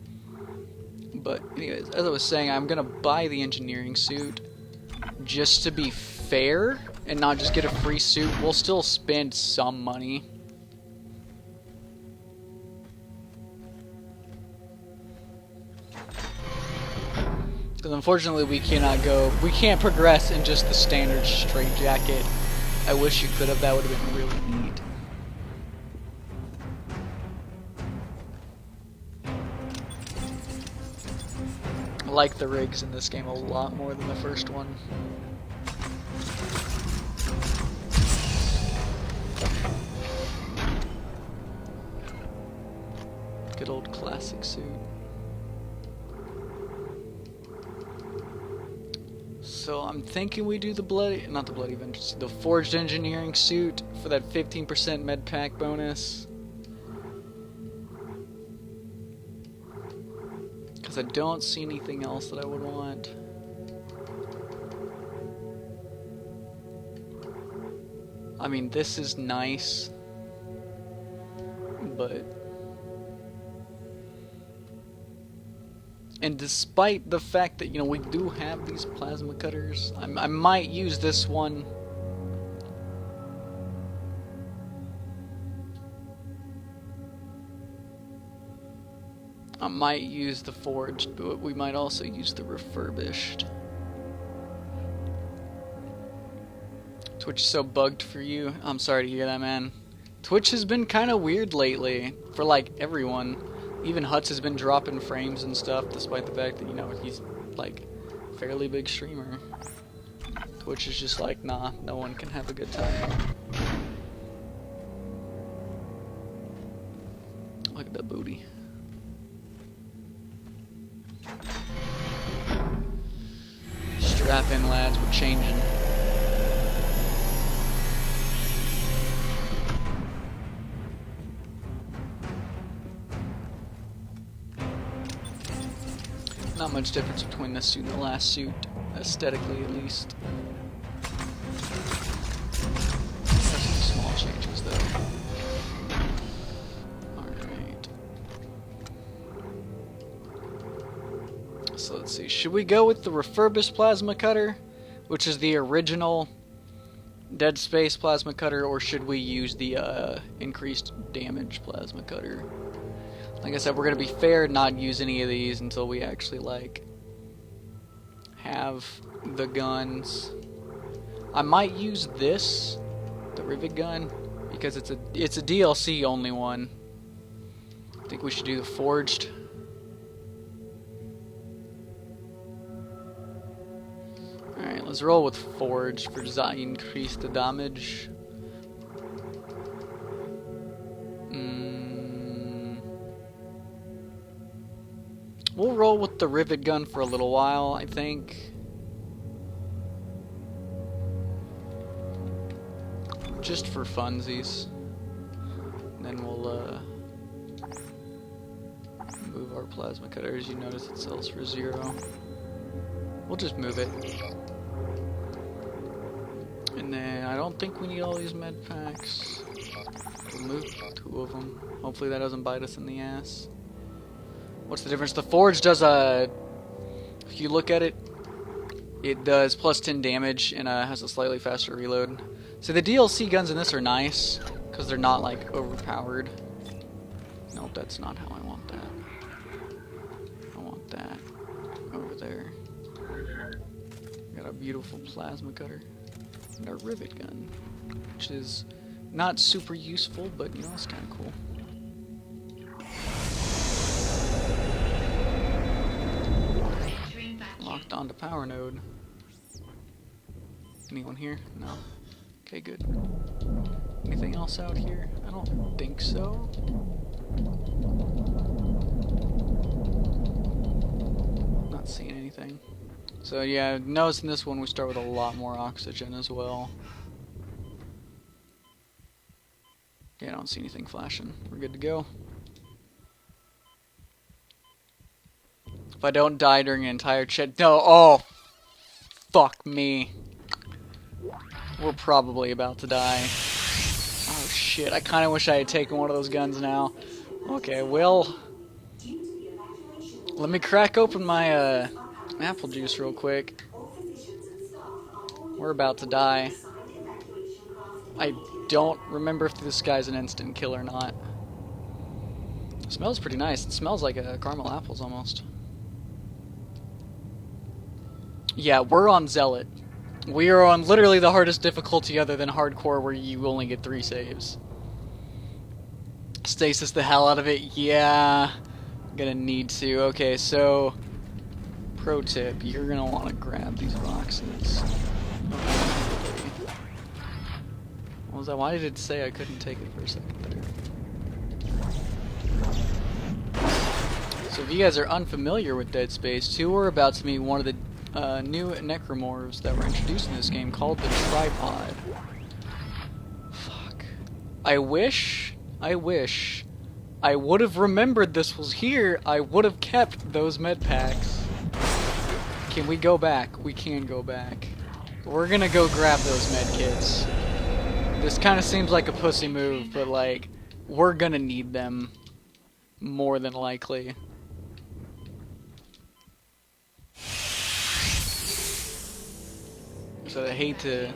But anyways, as I was saying, I'm gonna buy the engineering suit just to be fair and not just get a free suit. We'll still spend some money. Because unfortunately we can't progress in just the standard straight jacket. I wish you could have, that would have been really neat. I like the rigs in this game a lot more than the first one. Good old classic suit. So I'm thinking we do the the forged engineering suit for that 15% med pack bonus. Because I don't see anything else that I would want. I mean, this is nice, but... And despite the fact that, you know, we do have these plasma cutters, I might use this one. I might use the forged, but we might also use the refurbished. Twitch is so bugged for you. I'm sorry to hear that, man. Twitch has been kind of weird lately for like everyone. Even Huts has been dropping frames and stuff, despite the fact that, you know, he's like a fairly big streamer. Twitch is just like, nah, no one can have a good time. Look at that booty. Strap in, lads, we're changing. Not much difference between this suit and the last suit, aesthetically at least. There's some small changes though. Alright. So let's see, should we go with the refurbished plasma cutter, which is the original Dead Space plasma cutter, or should we use the increased damage plasma cutter? Like I said, we're gonna be fair and not use any of these until we actually like have the guns. I might use this, the rivet gun, because it's a DLC only one. I think we should do the forged. Alright, let's roll with forged for increase the damage. We'll roll with the rivet gun for a little while, I think. Just for funsies. And then we'll move our plasma cutter. As you notice, it sells for 0. We'll just move it. And then I don't think we need all these med packs. We'll move 2 of them. Hopefully that doesn't bite us in the ass. What's the difference? The Forge does if you look at it, it does plus 10 damage and has a slightly faster reload. So the DLC guns in this are nice, because they're not like overpowered. Nope, that's not how I want that. I want that over there. Got a beautiful plasma cutter. And a rivet gun, which is not super useful, but you know, it's kind of cool. Locked onto power node. Anyone here? No. Okay, good. Anything else out here? I don't think so. Not seeing anything. So yeah, notice in this one we start with a lot more oxygen as well. Yeah, I don't see anything flashing. We're good to go. If I don't die during an entire no, oh, fuck me. We're probably about to die. Oh shit, I kinda wish I had taken one of those guns now. Okay, well, let me crack open my apple juice real quick. We're about to die. I don't remember if this guy's an instant kill or not. It smells pretty nice. It smells like caramel apples almost. Yeah, we're on Zealot. We are on literally the hardest difficulty other than hardcore, where you only get 3 saves. Stasis the hell out of it. Yeah, gonna need to. Okay, so pro tip, you're gonna want to grab these boxes. What was that? Why did it say I couldn't take it for a second there? So if you guys are unfamiliar with Dead Space 2, we're about to meet one of the new necromorphs that were introduced in this game, called the Tripod. Fuck. I wish I would have remembered this was here. I would have kept those med packs. Can we go back? We can go back. We're gonna go grab those med kits. This kind of seems like a pussy move, but like, we're gonna need them more than likely. So I hate to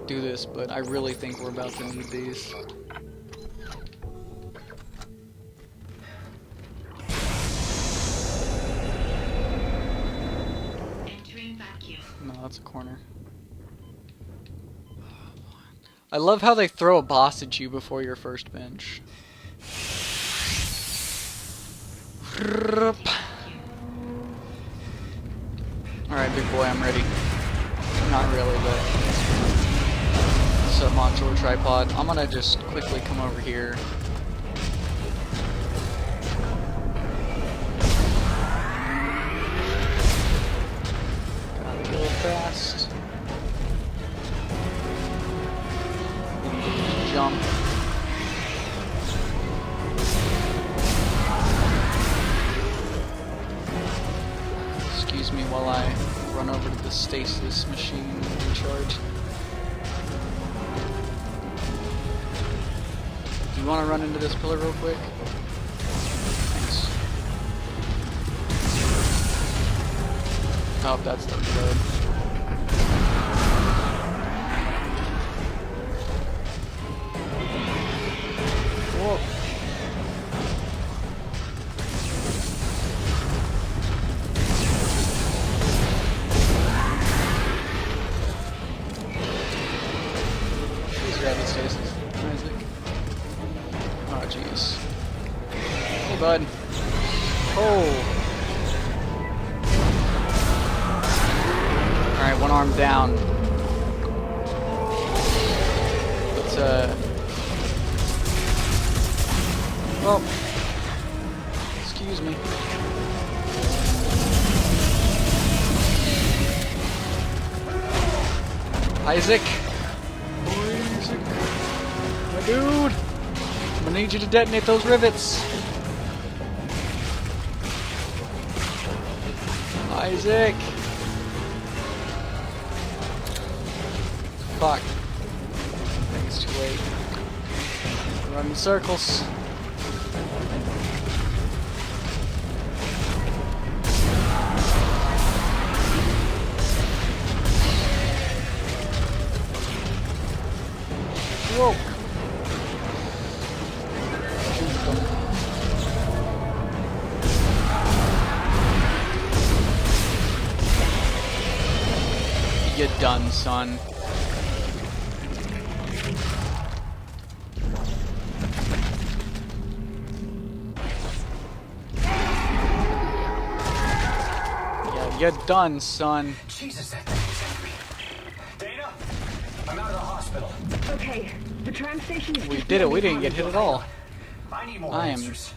do this, but I really think we're about to need these. that's a corner. I love how they throw a boss at you before your first bench. Alright, big boy, I'm ready. Not really, but... What's up, modular tripod? I'm gonna just quickly come over here. Gotta go fast. Jump. Excuse me while I run over to the stasis machine and recharge. Do you want to run into this pillar real quick? Thanks. Oh, that's the reload. Whoa. Please grab the stasis, Isaac. Oh, jeez. Hey, bud. Oh. Alright, one arm down. Let's, well, excuse me. Isaac! Isaac! My dude! I'm gonna need you to detonate those rivets! Isaac! Fuck. I think it's too late. Run in circles. Whoa! You done, son. Yeah, you're done, son. Jesus, that thing is angry. Dana, I'm out of the hospital. Okay, the tram station is... We did it. We didn't get hit at all. I need more I am answers.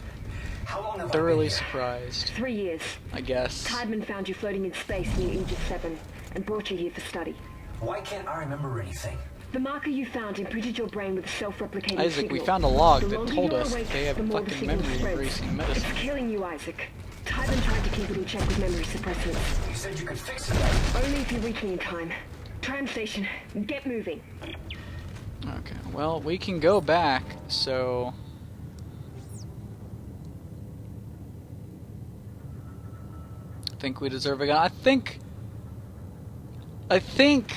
How long have I thoroughly been here? surprised. 3 years. I guess. Tideman found you floating in space near Aegis 7 and brought you here for study. Why can't I remember anything? The marker you found imprinted your brain with a self-replicating Isaac, signal. we found a log The that longer told you're us awake, they have the more the fucking signal memory spreads. erasing medicine. It's killing you, Isaac. Tideman tried to keep it in check with memory suppressants. You said you could fix it. Only if you reach me in time. Tram station, get moving. Okay, well, we can go back, so... I think we deserve a gun. I think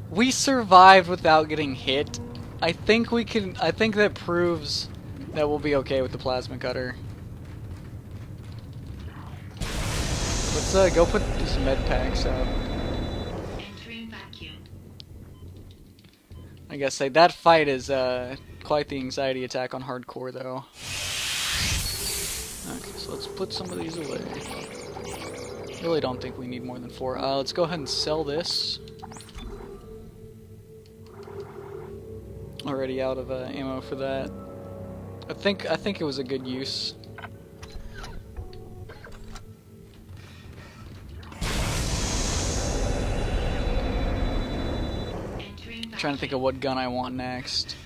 we survived without getting hit. I think we can... I think that proves that we'll be okay with the plasma cutter. Let's go put these med packs up. I guess that fight is quite the anxiety attack on hardcore, though. Okay, so let's put some of these away. Really don't think we need more than 4. Let's go ahead and sell this. Already out of ammo for that. I think it was a good use. Trying to think of what gun I want next.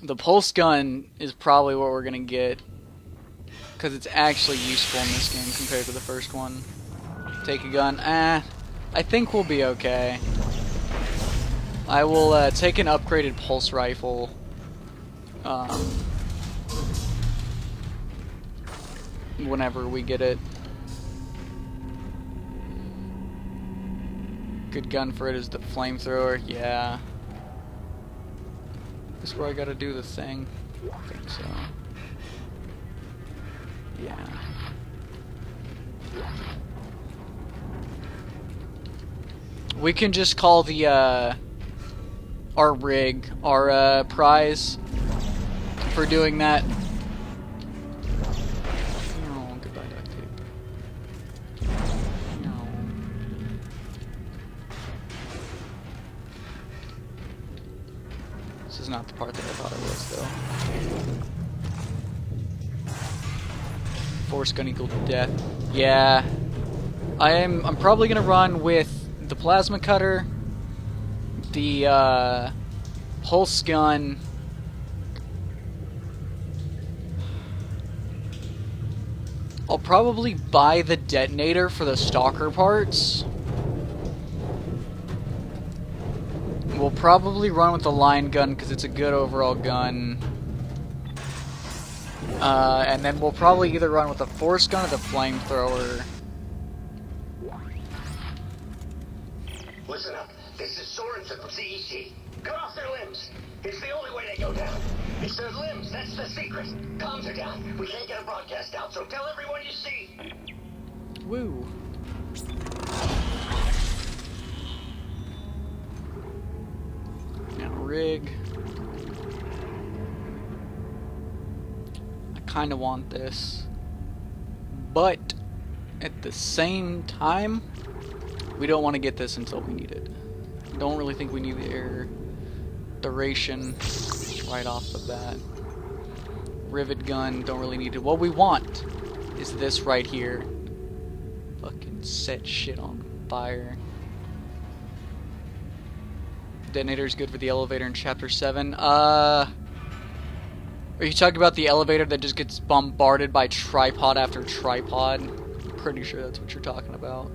The pulse gun is probably what we're gonna get, because it's actually useful in this game compared to the first one. Take a gun. I think we'll be okay. I will take an upgraded pulse rifle. Whenever we get it. Good gun for it is the flamethrower. Yeah. This is where I gotta do the thing. I think so. Yeah. We can just call the our rig our prize for doing that. Oh, goodbye duct tape. No. This is not the part that I thought it was, though. Force gun equal death. Yeah. I'm probably gonna run with the plasma cutter, the pulse gun, I'll probably buy the detonator for the stalker parts. We'll probably run with the line gun because it's a good overall gun. And then we'll probably either run with the force gun or the flamethrower. Listen up. This is Sorensen from CEC. Cut off their limbs. It's the only way they go down. It's their limbs. That's the secret. Comms are down. We can't get a broadcast out, so tell everyone you see. Woo. Now rig. I kind of want this, but at the same time, we don't want to get this until we need it. Don't really think we need the air duration right off the bat. Rivet gun, don't really need it. What we want is this right here. Fucking set shit on fire. Detonator's good for the elevator in Chapter 7. Are you talking about the elevator that just gets bombarded by tripod after tripod? I'm pretty sure that's what you're talking about.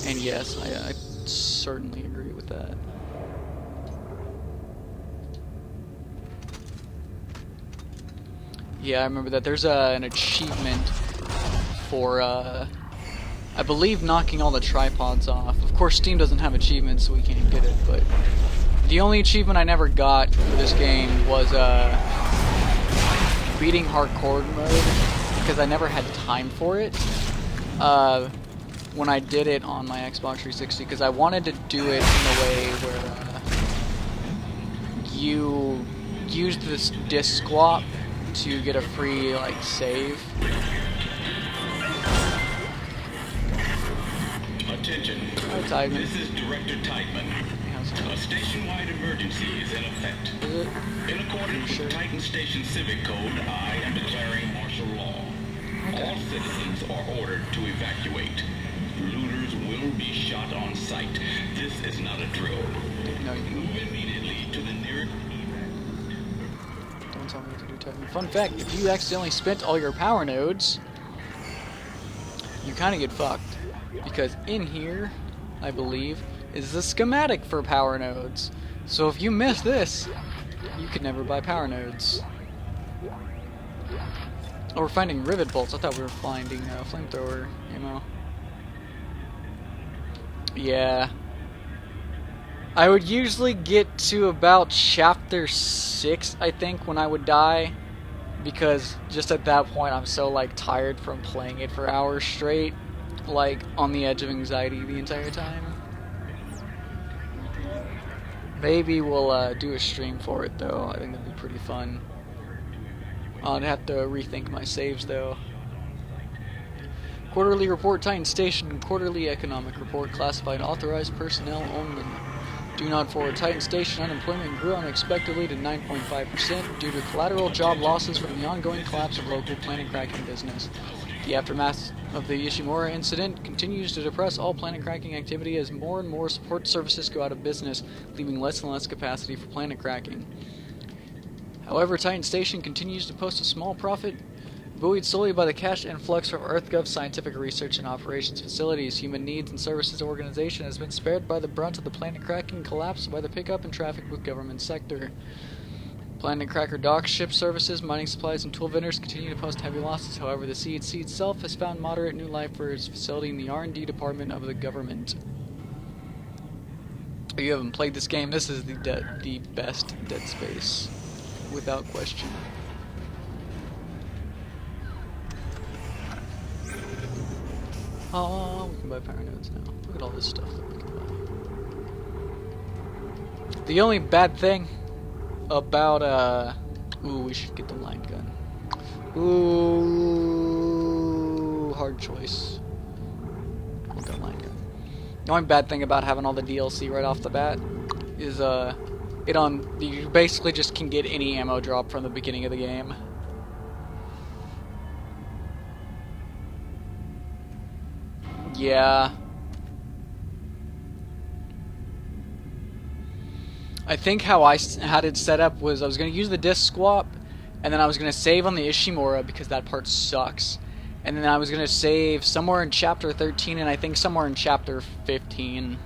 And yes, I certainly agree with that. Yeah, I remember that. There's an achievement for, I believe, knocking all the tripods off. Of course, Steam doesn't have achievements, so we can't get it, but the only achievement I never got for this game was, beating hardcore mode, because I never had time for it. When I did it on my Xbox 360, because I wanted to do it in a way where you used this disc swap to get a free save. Attention. Hi, Tideman. This is Director Tideman. A station-wide emergency is in effect. Is it? In accordance with Titan Station Civic Code, I am declaring martial law. Okay. All citizens are ordered to evacuate. Looters will be shot on sight. This is not a drill. No, you move immediately to the nearest. Don't tell me what to do, Titan. Fun fact, if you accidentally spent all your power nodes, you kind of get fucked. Because in here, I believe, is the schematic for power nodes. So if you miss this, you could never buy power nodes. Oh, we're finding rivet bolts. I thought we were finding flamethrower ammo. Yeah. I would usually get to about chapter 6, I think, when I would die. Because just at that point, I'm so, tired from playing it for hours straight. On the edge of anxiety the entire time. Maybe we'll do a stream for it, though. I think that'd be pretty fun. I'd have to rethink my saves, though. Quarterly report, Titan Station. Quarterly economic report, classified authorized personnel only. Do not forward. Titan Station unemployment grew unexpectedly to 9.5% due to collateral job losses from the ongoing collapse of local planet cracking business. The aftermath of the Ishimura incident continues to depress all planet cracking activity as more and more support services go out of business, leaving less and less capacity for planet cracking. However, Titan Station continues to post a small profit, buoyed solely by the cash influx from EarthGov's scientific research and operations facilities. Human Needs and Services Organization has been spared by the brunt of the planet cracking collapse by the pickup in traffic with government sector. Planet Cracker docks, ship services, mining supplies, and tool vendors continue to post heavy losses. However, the CHC itself has found moderate new life for its facility in the R&D department of the government. If you haven't played this game, this is the best Dead Space, without question. Oh, we can buy power nodes now. Look at all this stuff that we can buy. The only bad thing about ooh, we should get the line gun. Ooh, hard choice. We'll go line gun. The only bad thing about having all the DLC right off the bat is you basically just can get any ammo drop from the beginning of the game. Yeah. I think how I had it set up was I was going to use the disc swap, and then I was going to save on the Ishimura because that part sucks. And then I was going to save somewhere in Chapter 13 and I think somewhere in Chapter 15.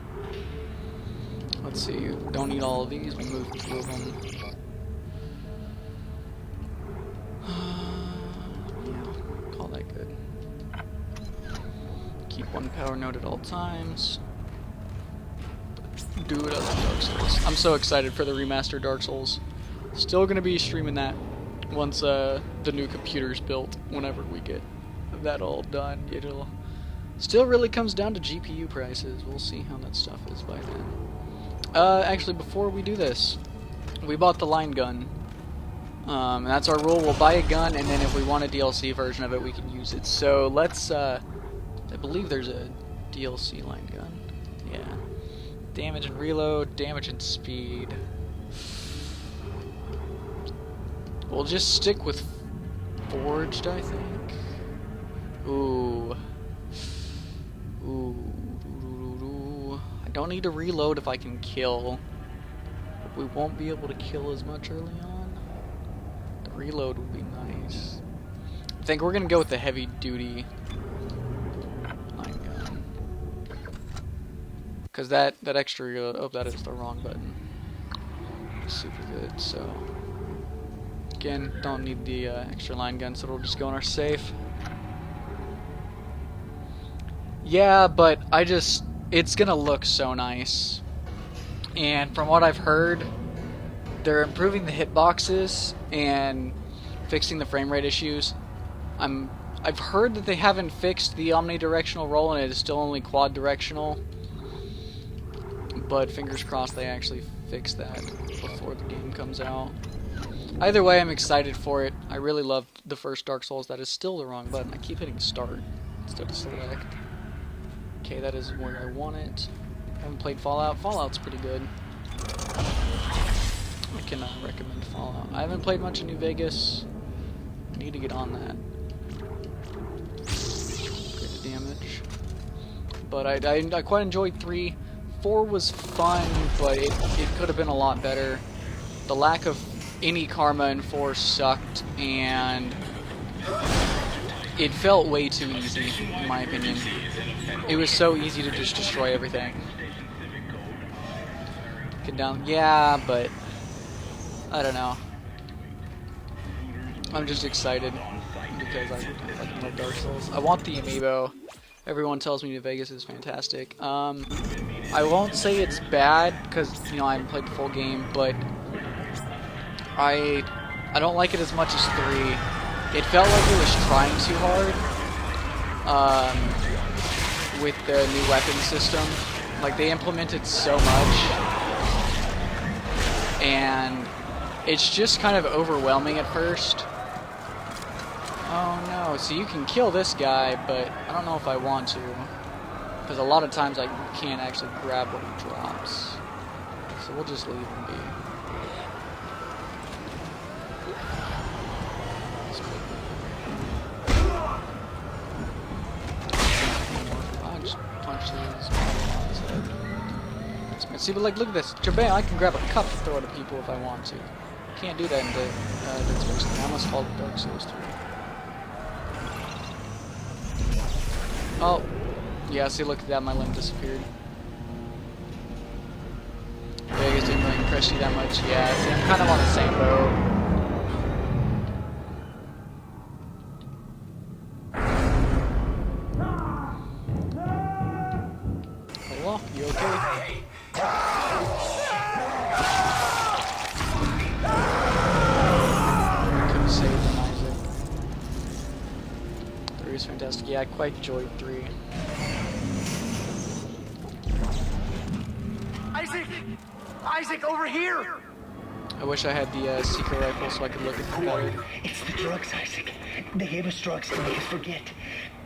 Let's see, don't need all of these, we'll move 2 of them. Yeah, call that good. Keep 1 power node at all times. Do it as Dark Souls. I'm so excited for the remastered Dark Souls. Still gonna be streaming that once the new computer's built, whenever we get that all done. It'll still really comes down to GPU prices. We'll see how that stuff is by then. Actually, before we do this, we bought the line gun. And that's our rule. We'll buy a gun, and then if we want a DLC version of it, we can use it. So let's, I believe there's a DLC line gun. Yeah. Damage and reload, damage and speed. We'll just stick with forged, I think. Ooh. Ooh. I don't need to reload if I can kill. But we won't be able to kill as much early on. The reload would be nice. I think we're gonna go with the heavy duty line gun. Because that extra reload, oh, that is the wrong button. Super good, so. Again, don't need the extra line gun, so it'll just go in our safe. Yeah, but it's gonna look so nice. And from what I've heard, they're improving the hitboxes and fixing the frame rate issues. I've heard that they haven't fixed the omnidirectional roll and it is still only quad directional. But fingers crossed they actually fix that before the game comes out. Either way, I'm excited for it. I really loved the first Dark Souls. That is still the wrong button. I keep hitting start instead of select. Okay, that is where I want it. I haven't played Fallout. Fallout's pretty good. I cannot recommend Fallout. I haven't played much of New Vegas. I need to get on that. Crit damage. But I quite enjoyed 3. 4 was fun, but it could have been a lot better. The lack of any karma in 4 sucked, and it felt way too easy, in my opinion. It was so easy to just destroy everything. Get down, yeah, but I don't know. I'm just excited because I fucking love Dark Souls. I want the amiibo. Everyone tells me New Vegas is fantastic. I won't say it's bad because I haven't played the full game, but I don't like it as much as 3. It felt like it was trying too hard with the new weapon system. Like, they implemented so much, and it's just kind of overwhelming at first. Oh no, so you can kill this guy, but I don't know if I want to, because a lot of times I can't actually grab what he drops. So we'll just leave him be. See, but like, look at this. Jabam, I can grab a cup to throw it at people if I want to. Can't do that in Dead Space 3. I almost called it Dark Souls 3. Oh. Yeah, see, look at that. My limb disappeared. Vegas didn't really impress you that much. Yeah, see, I'm kind of on the same boat. Hello, you okay? Couldn't save them, Isaac. 3 is fantastic. Yeah, I quite enjoyed 3. Isaac! Isaac, over here! I wish I had the secret rifle so I could look at them better. It's the drugs, Isaac. They gave us drugs to make us forget.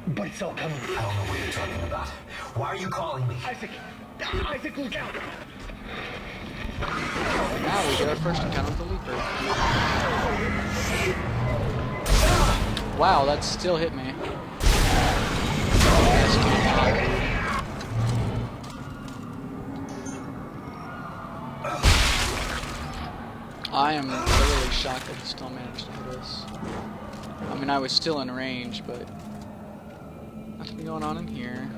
But it's all coming. I don't know what you're talking about. Why are you calling me? Isaac, look out! Now we get our first encounter with the Leaper. Wow, that still hit me. I am literally shocked that he still managed to hit us. I mean, I was still in range, but nothing going on in here.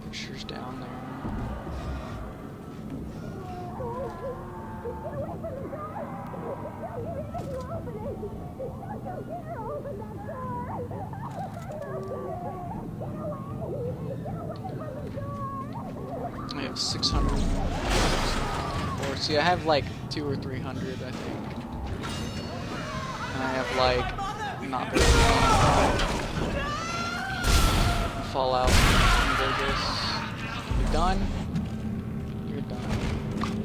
Pictures down there. I have 600. Or see, I have like 200 or 300, I think. And I have like not very many. Fallout in Vegas. You done? You're done.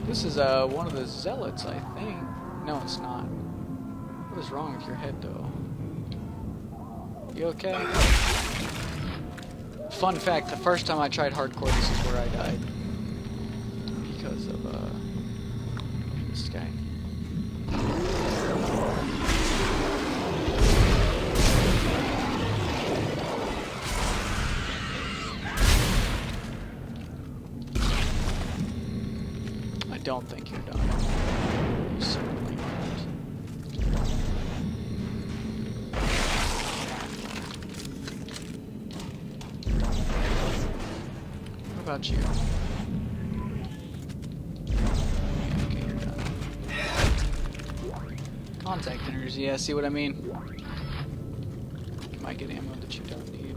This is one of the Zealots, I think. No, it's not. What is wrong with your head, though? You okay? Fun fact, the first time I tried hardcore, this is where I died. Because of, this guy. I don't think you're done. You certainly aren't. What about you? Okay, you're done. Contact energy, yeah, see what I mean? You might get ammo that you don't need.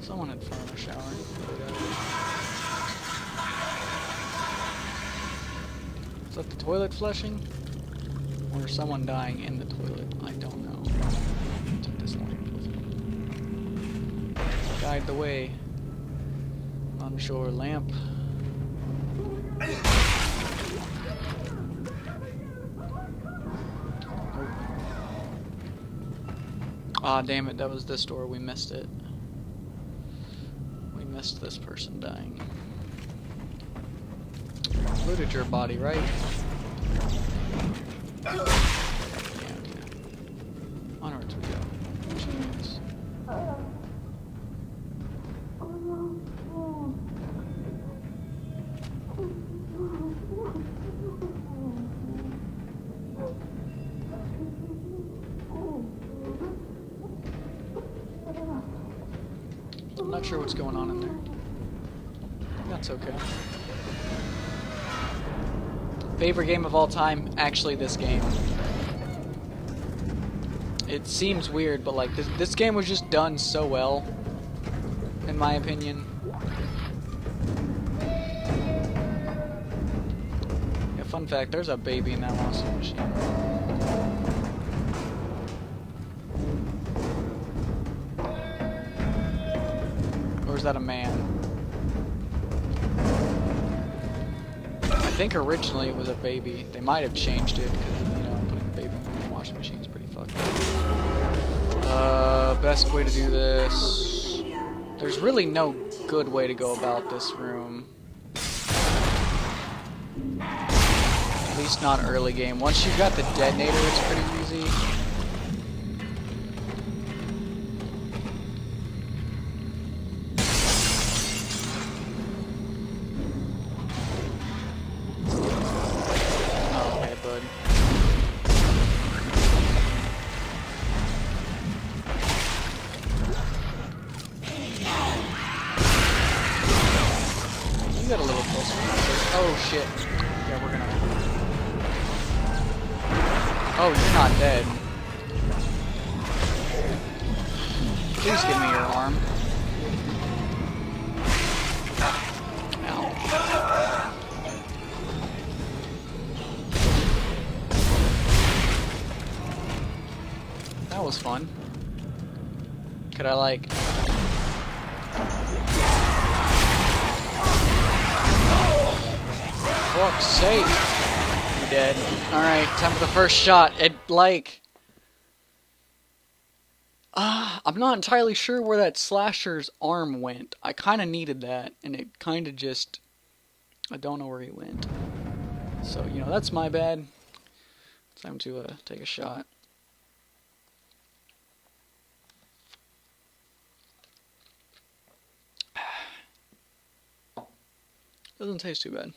Someone had fun in the shower. Is that the toilet flushing? Or someone dying in the toilet? I don't know. Took this lamp with me. Guide the way. Unsure lamp. Ah, damn it, that was this door. We missed it. We missed this person dying. Looted your body, right? Yeah, okay. Onwards we go. Jeez. I'm not sure what's going on in there. That's okay. Favorite game of all time? Actually, this game. It seems weird, but like this game was just done so well, in my opinion. Yeah, fun fact: there's a baby in that washing machine. Or is that a man? I think originally it was a baby. They might have changed it because, you know, putting a baby in the washing machine is pretty fucked up. Best way to do this. There's really no good way to go about this room. At least not early game. Once you've got the detonator, it's pretty easy. You got a little closer. Oh shit. Yeah, we're gonna... Oh, you're not dead. Please give me your arm. Ow. That was fun. Could I, like... fuck's sake. You're dead. Alright, time for the first shot. I'm not entirely sure where that slasher's arm went. I kind of needed that, and it kind of just... I don't know where he went. So, you know, that's my bad. Time to take a shot. Doesn't taste too bad.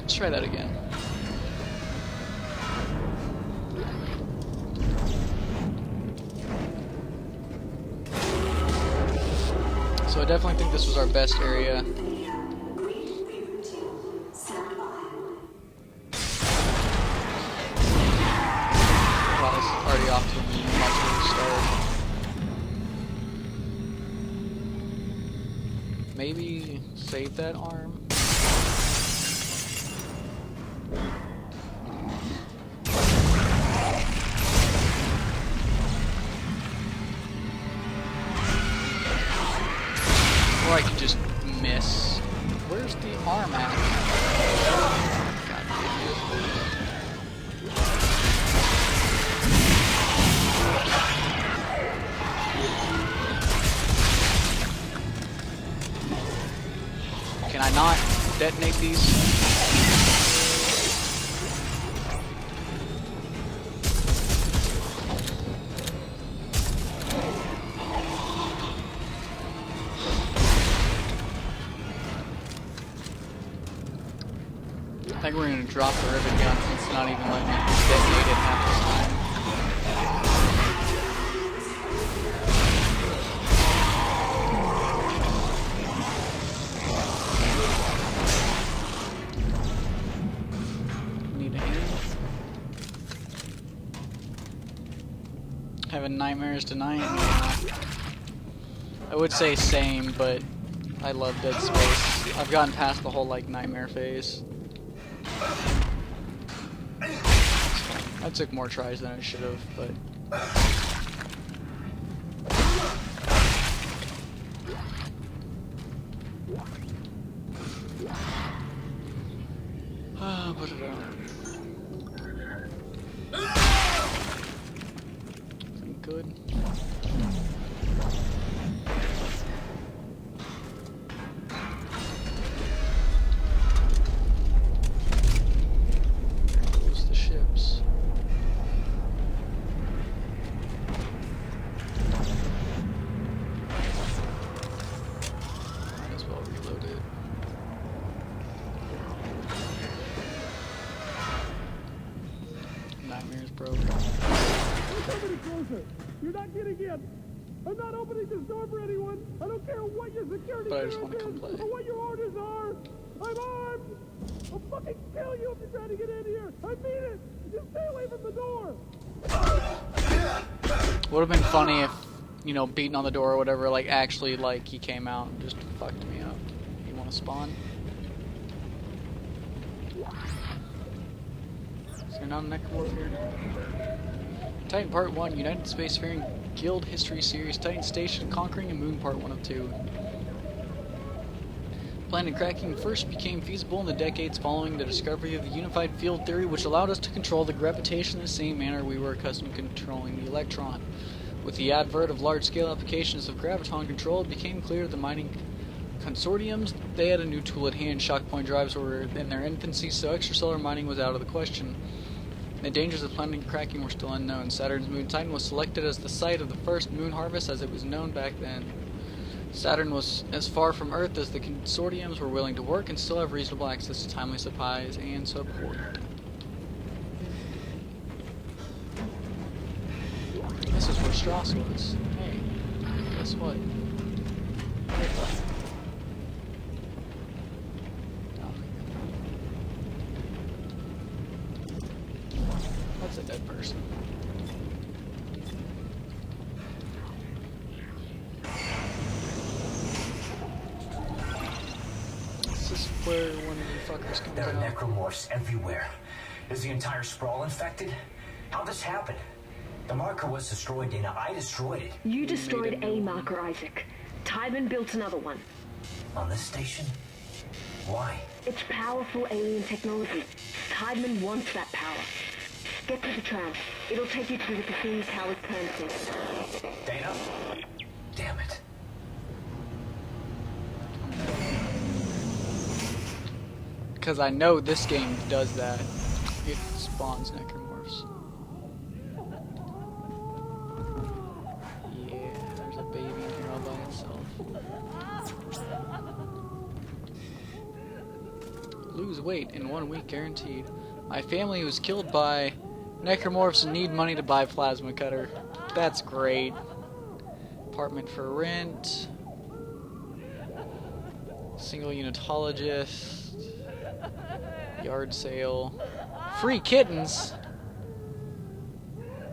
Let's try that again. So I definitely think this was our best area. Wow, this is already off to a much better start. Maybe save that arm. Or I could just miss. Where's the arm at? God damn it. Can I not detonate these? I think we're going to drop the rivet gun since it's not even letting me detonate it half the time. Need a hand. Having nightmares tonight? I would say same, but I love Dead Space. I've gotten past the whole like nightmare phase. I took more tries than I should have, but... put it on. Isn't good. You're not getting in. I'm not opening this door for anyone. I don't care what your security but I just want to come is play. or what your orders are. I'm armed. I'll fucking kill you if you're trying to get in here. I mean it. Just stay away from the door. Would have been funny if, you know, beating on the door or whatever, like actually, like he came out and just fucked me up. You want to spawn? Is there not a necromorph here? Titan Part 1, United Spacefaring Guild History Series, Titan Station, Conquering a Moon Part 1 of 2. Planet cracking first became feasible in the decades following the discovery of the unified field theory, which allowed us to control the gravitation in the same manner we were accustomed to controlling the electron. With the advent of large-scale applications of graviton control, it became clear to the mining consortiums they had a new tool at hand. Shock point drives were in their infancy, so extrasolar mining was out of the question. The dangers of planet cracking were still unknown. Saturn's moon Titan was selected as the site of the first moon harvest as it was known back then. Saturn was as far from Earth as the consortiums were willing to work and still have reasonable access to timely supplies and support. This is where Strauss was. Hey, guess what? That's a dead person. This is where one of you fuckers comes There are out. necromorphs everywhere. Is the entire sprawl infected? How'd this happen? The marker was destroyed, Dana. I destroyed it. You destroyed a marker, Isaac. Tybin built another one. On this station? Why? It's powerful alien technology. Tideman wants that power. Get to the tram. It'll take you to the Cassini Towers transmitter. Dana? Damn it. Because I know this game does that. It spawns necromorphs. Yeah, there's a baby in here all by itself. Lose weight in 1 week guaranteed. My family was killed by necromorphs and need money to buy plasma cutter. That's great. Apartment for rent. Single unitologist. Yard sale. Free kittens?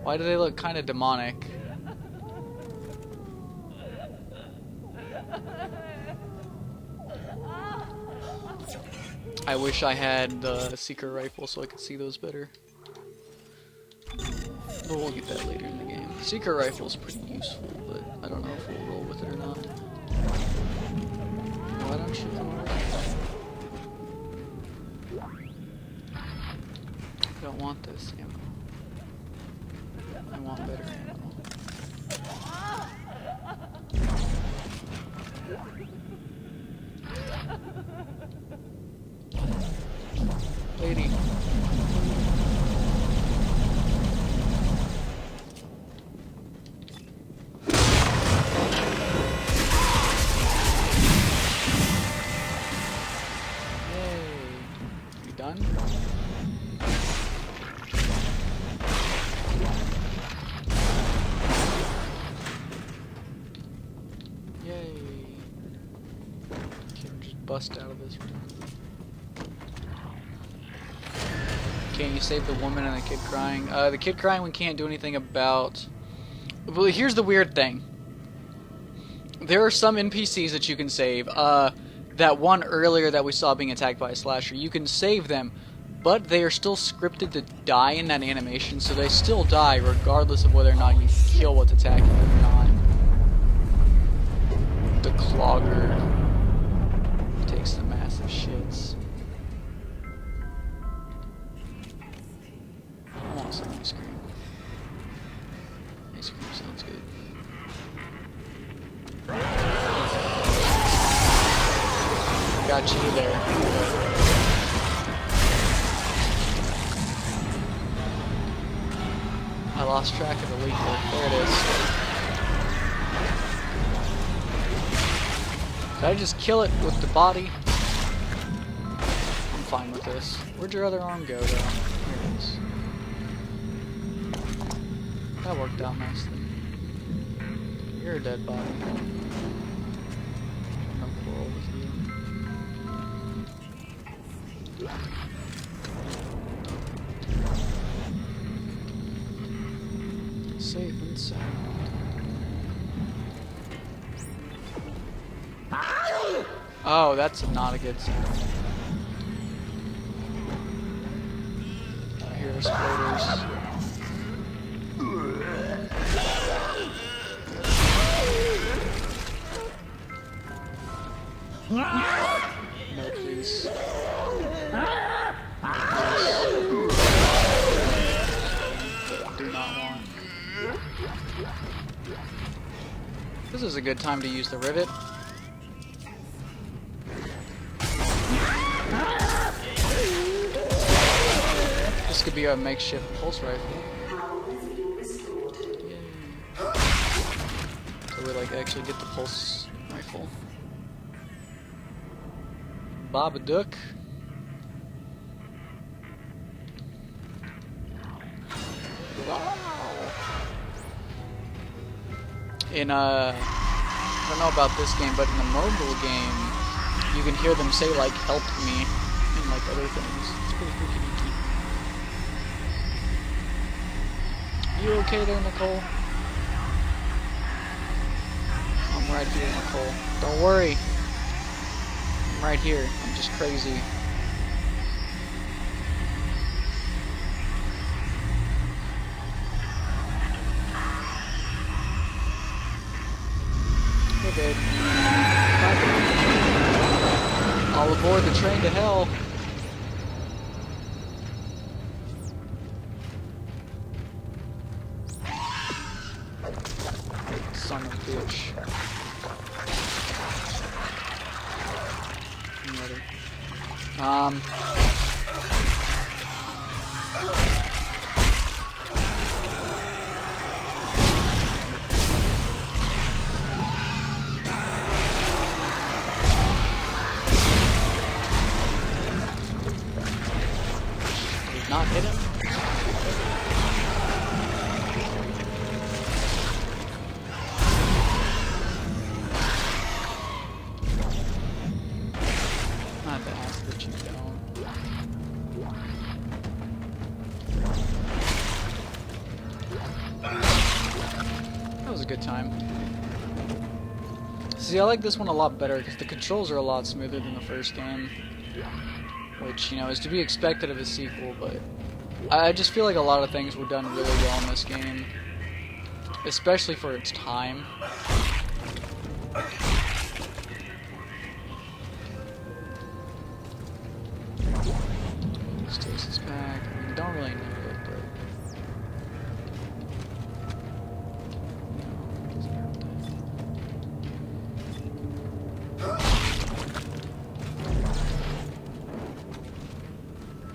Why do they look kind of demonic? I wish I had the secret rifle so I could see those better. But we'll get that later in the game. Secret rifle is pretty useful, but I don't know if we'll roll with it or not. Why don't you come over? I don't want this ammo. I want better ammo. Lady. Yay. You done? Yay. Can just bust out of this room. Can you save the woman and the kid crying? The kid crying we can't do anything about. Well, here's the weird thing. There are some NPCs that you can save. That one earlier that we saw being attacked by a slasher, you can save them, but they are still scripted to die in that animation, so they still die regardless of whether or not you kill what's attacking them or not. The Clogger takes the massive shits. I want some ice cream. Ice cream sounds good. Got you there. I lost track of the leaker. There it is. Did I just kill it with the body? I'm fine with this. Where'd your other arm go, though? Here it is. That worked out nicely. You're a dead body. No quarrel with you. Safe and sound. Oh, that's not a good sound. I hear exploders. No, please. Do not want. This is a good time to use the rivet. This could be a makeshift pulse rifle. Yay. So we like actually get the pulse rifle. Babadook. Wow. In I don't know about this game, but in the mobile game, you can hear them say like "help me" and like other things. It's pretty freaky deaky. You okay there, Nicole? I'm right here, Nicole. Don't worry. I'm right here. I'm just crazy. We're good. All aboard the train to hell. Son of a bitch. Did not hit him. Not bad, but you don't. That was a good time. See, I like this one a lot better because the controls are a lot smoother than the first game. Which, you know, is to be expected of a sequel, but I just feel like a lot of things were done really well in this game. Especially for its time. Stasis back. I mean, don't really need it, but... No, it doesn't hurt that.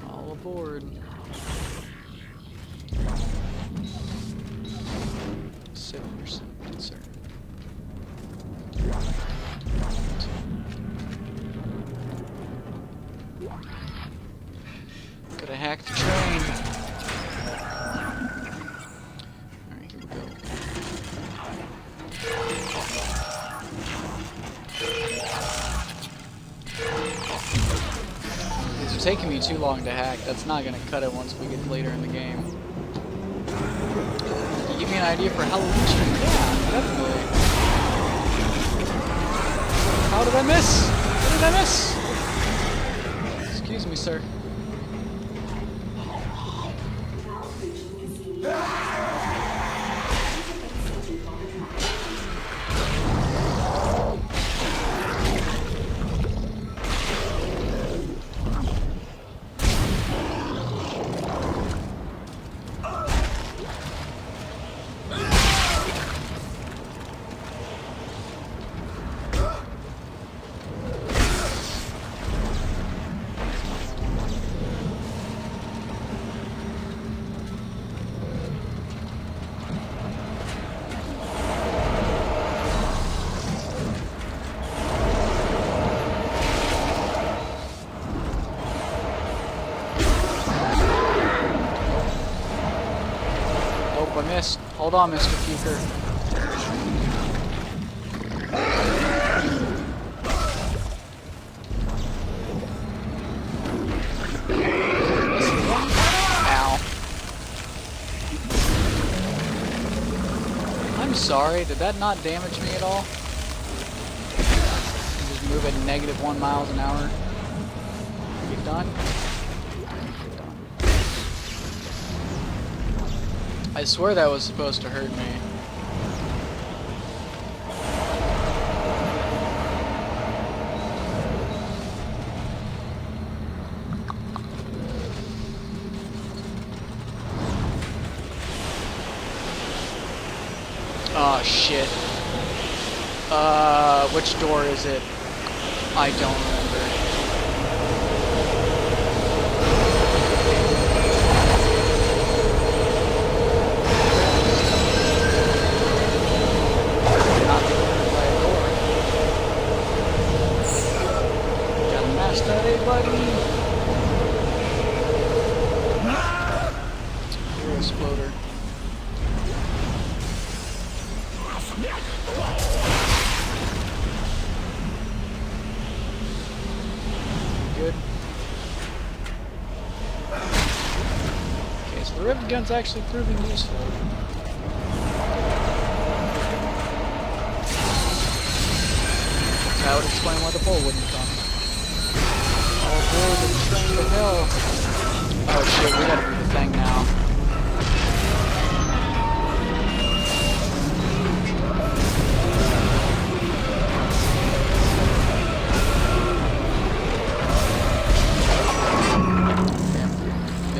All aboard. Save yourself, sir. Gotta hack the train. Alright, here we go. These are taking me too long to hack. That's not gonna cut it once we get later in the game. Can you give me an idea for Halloween stream? Yeah, definitely. How did I miss? What did I miss? Excuse me, sir. I missed. Hold on, Mr. Fuker. Ow. I'm sorry, did that not damage me at all? Just move at -1 miles an hour. You done? I swear that was supposed to hurt me. Oh shit. Which door is it? I don't remember. Hey, buddy! You're a exploder. Good. Okay, so the rivet gun's actually proving useful. That would explain why the pole wouldn't come. Oh, the train to hell. Oh shit, we gotta do the thing now.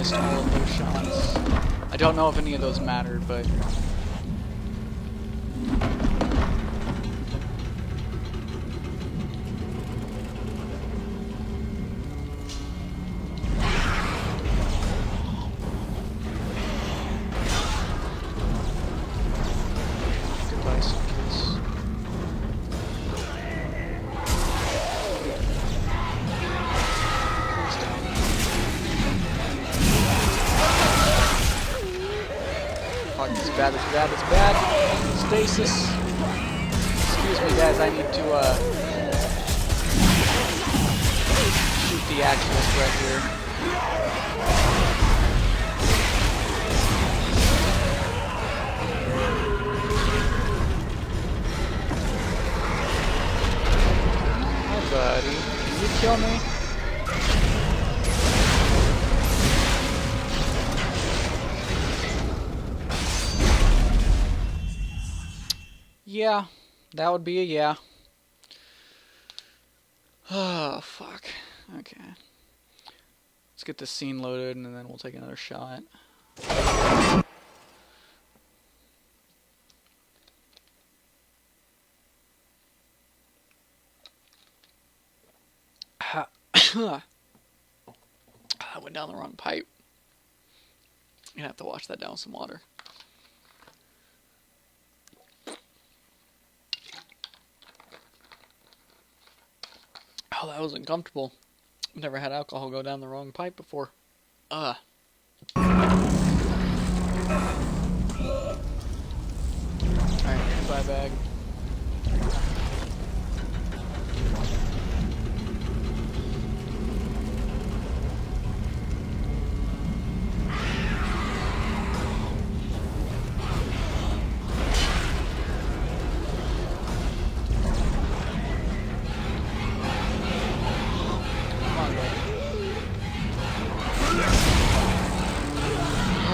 missed all of those shots. I don't know if any of those mattered, but... Goodbye, suitcase. Fuck, it's bad, it's bad, it's bad. Stasis. Excuse me, guys, I need to, shoot the actual threat here. Hi, buddy. Can you kill me? Yeah, that would be a yeah. Oh, fuck. Okay. Let's get this scene loaded and then we'll take another shot. I went down the wrong pipe. I'm gonna have to wash that down with some water. Oh, that was uncomfortable. Never had alcohol go down the wrong pipe before. Alright, goodbye bag.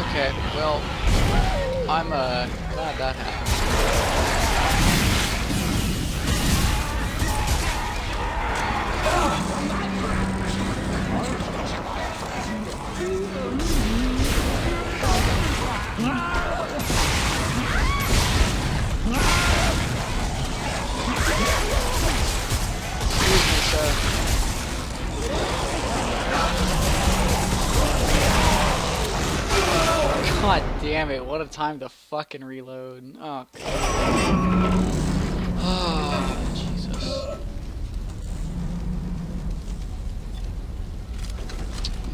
Okay, well, I'm glad that happened. Excuse me, sir. God damn it, what a time to fucking reload. Oh, God. Oh, Jesus.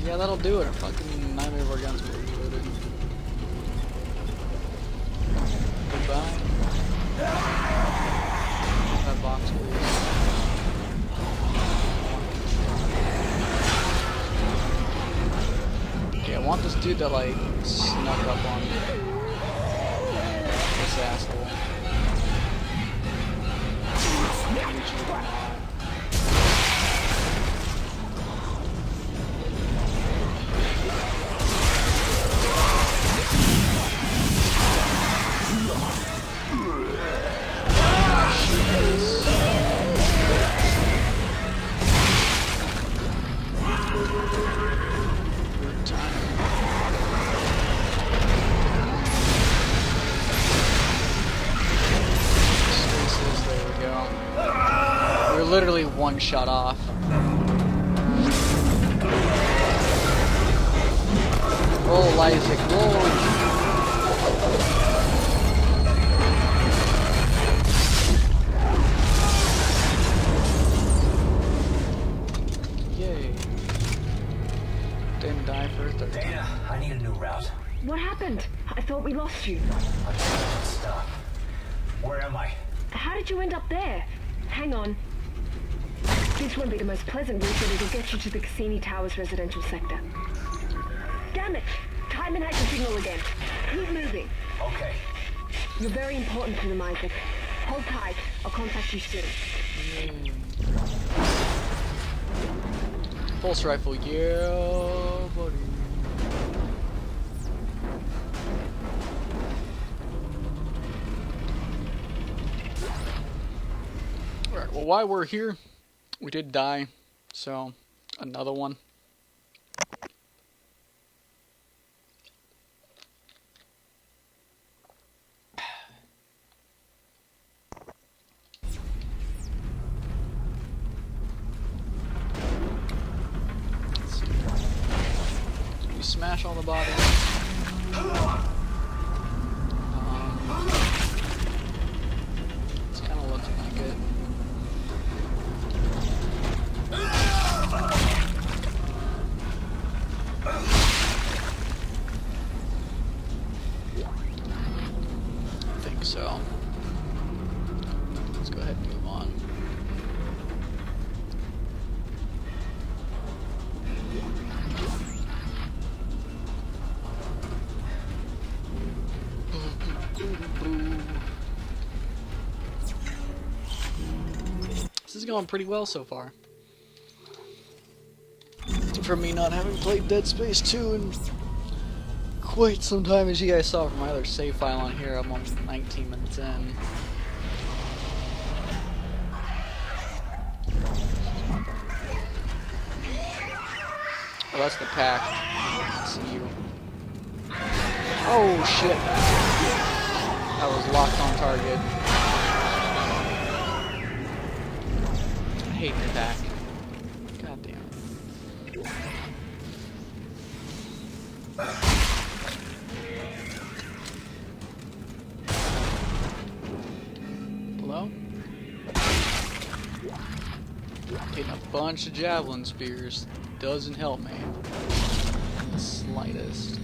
Yeah, that'll do it. Our fucking 9 of our guns will be reloaded. Goodbye. That box, please. Okay, I want this dude that, like, snuck up on me. This asshole. We're literally one shot off. Roll, Isaac, roll! Yay. Didn't die for a third time. Dana, I need a new route. What happened? I thought we lost you. I'm trying to stop. Where am I? How did you end up there? Hang on. This won't be the most pleasant route, but it'll get you to the Cassini Towers residential sector. Damn it! Timon had your signal again. Keep moving. Okay. You're very important to them, Isaac. Hold tight. I'll contact you soon. Pulse rifle, yeah, buddy. Alright, well, while we're here, we did die, so another one. smash all the bodies. It's kind of looking like it. I think so. Let's go ahead and move on. This is going pretty well so far. For me not having played Dead Space 2 in quite some time, as you guys saw from my other save file on here, I'm on 19 minutes in. Oh, that's the pack. I see you. Oh shit! I was locked on target. I hate the pack. God damn it. Hello? Getting a bunch of javelin spears doesn't help me. The slightest.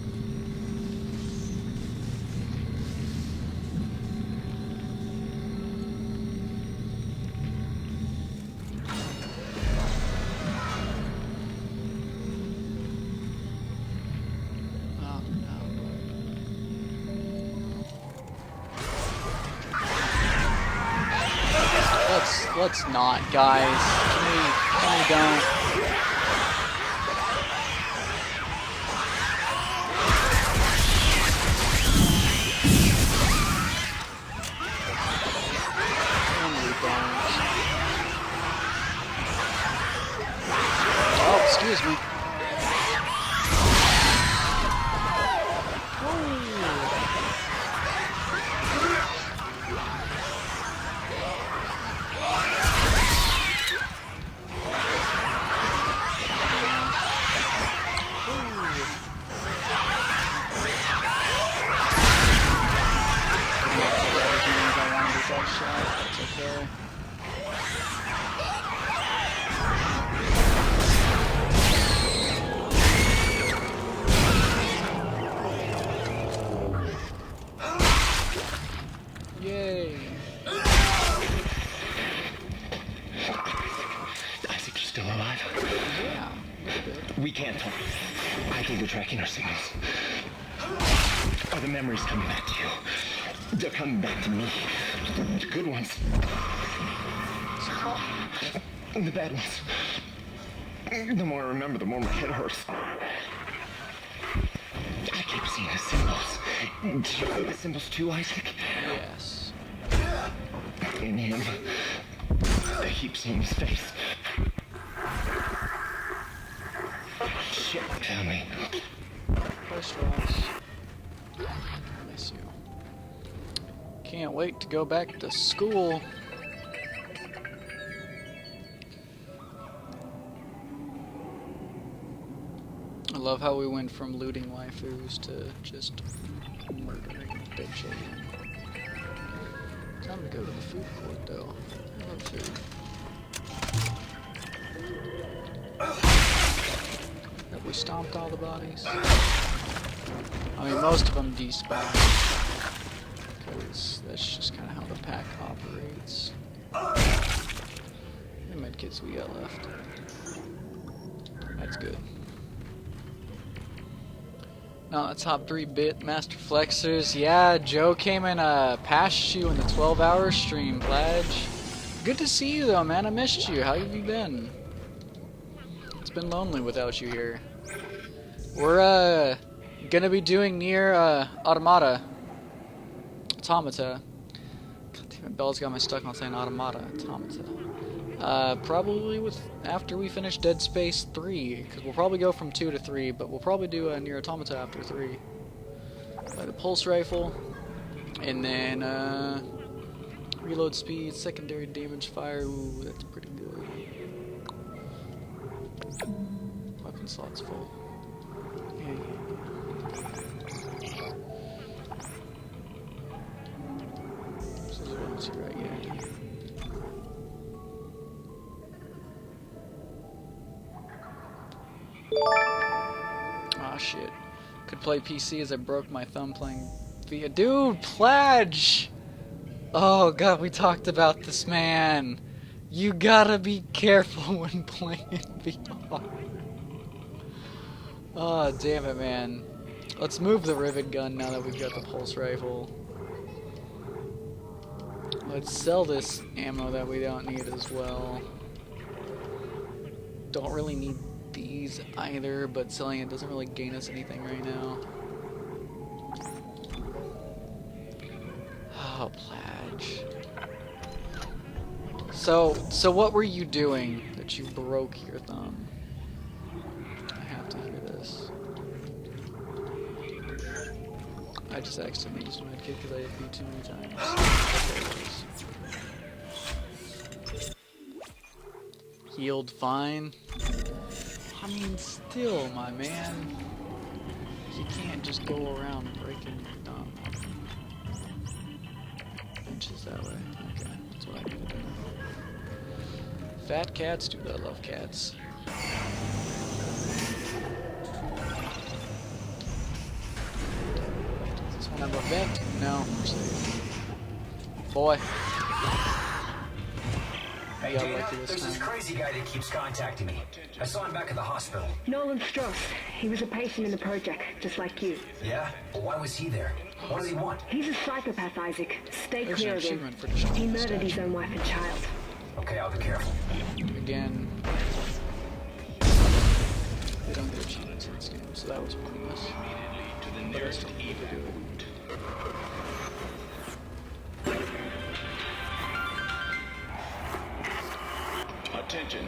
Let's not, guys. Can we don't? Oh, excuse me. Yay. Isaac, you're still alive? Yeah. We can't talk. I think they're tracking our signals. Are the memories coming back to you? They're coming back to me. The good ones. And the bad ones. The more I remember, the more my head hurts. I keep seeing the symbols. Do you see the symbols too, Isaac? Yes. In him. I keep seeing his face. Shit, family. First Ross. I miss you. Can't wait to go back to school. I love how we went from looting waifus to just murdering dead children. Time to go to the food court, though. I love food. Have we stomped all the bodies? I mean, most of them despawn. Because that's just kind of how the pack operates. How many medkits we got left? That's good. No, top 3-bit Master Flexers. Yeah, Joe came and passed you in the 12-hour stream, Pledge. Good to see you though, man. I missed you. How have you been? It's been lonely without you here. We're gonna be doing near Automata. God damn it, Bella's got me stuck on saying Automata. Probably after we finish Dead Space 3, because we'll probably go from 2 to 3, but we'll probably do a Near Automata after 3. The pulse rifle, and then reload speed, secondary damage fire. Ooh, that's pretty good. Weapon slots full. Yeah. Yes, you're right, yeah. Aw, shit. Could play PC as I broke my thumb playing via. Dude, Pledge! Oh god, we talked about this, man. You gotta be careful when playing VR. Oh, damn it, man. Let's move the rivet gun now that we've got the pulse rifle. Let's sell this ammo that we don't need as well. Don't really need these either, but selling it doesn't really gain us anything right now. Oh, Pledge. So what were you doing that you broke your thumb? I have to hear this. I just accidentally used my kid because I hit B too many times. Healed fine. I mean, still, my man. You can't just go around breaking your thumb. Inches that way. Okay, that's what I gotta do. Fat cats, dude, I love cats. Does this one have a vent? No, we're safe. Boy. Hey, Dana, there's this crazy guy that keeps contacting me. I saw him back at the hospital. Nolan Strauss. He was a patient in the project, just like you. Yeah? Well, why was he there? What does he want? He's a psychopath, Isaac. Stay There's clear an of him. achievement for destroying He the murdered his statue. own wife and child. Okay, I'll be careful. Again. They don't get achievements in this game, so that was pointless. But I still need to do it. Attention.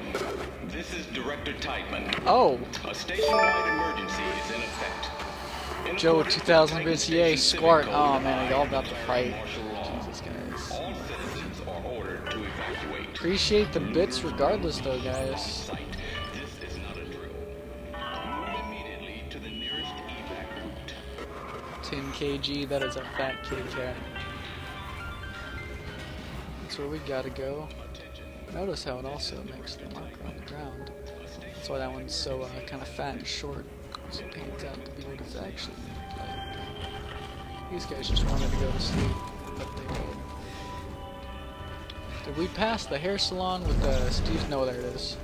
This is Director Tiedemann. Oh! A statewide emergency is in effect. Joe 2000 BTA Squart. Oh man, y'all about to fight. Jesus, guys. All citizens are ordered to evacuate. Appreciate the bits regardless, though, guys. This is not a drill. Move immediately to the nearest evac route. 10 kg, that is a fat kitty cat. That's where we gotta go. Notice how it also makes the marker on the ground. That's why that one's so kind of fat and short. So it pans out to be what it's actually like. These guys just wanted to go to sleep, but they did. Did we pass the hair salon with the Steve? No, there it is.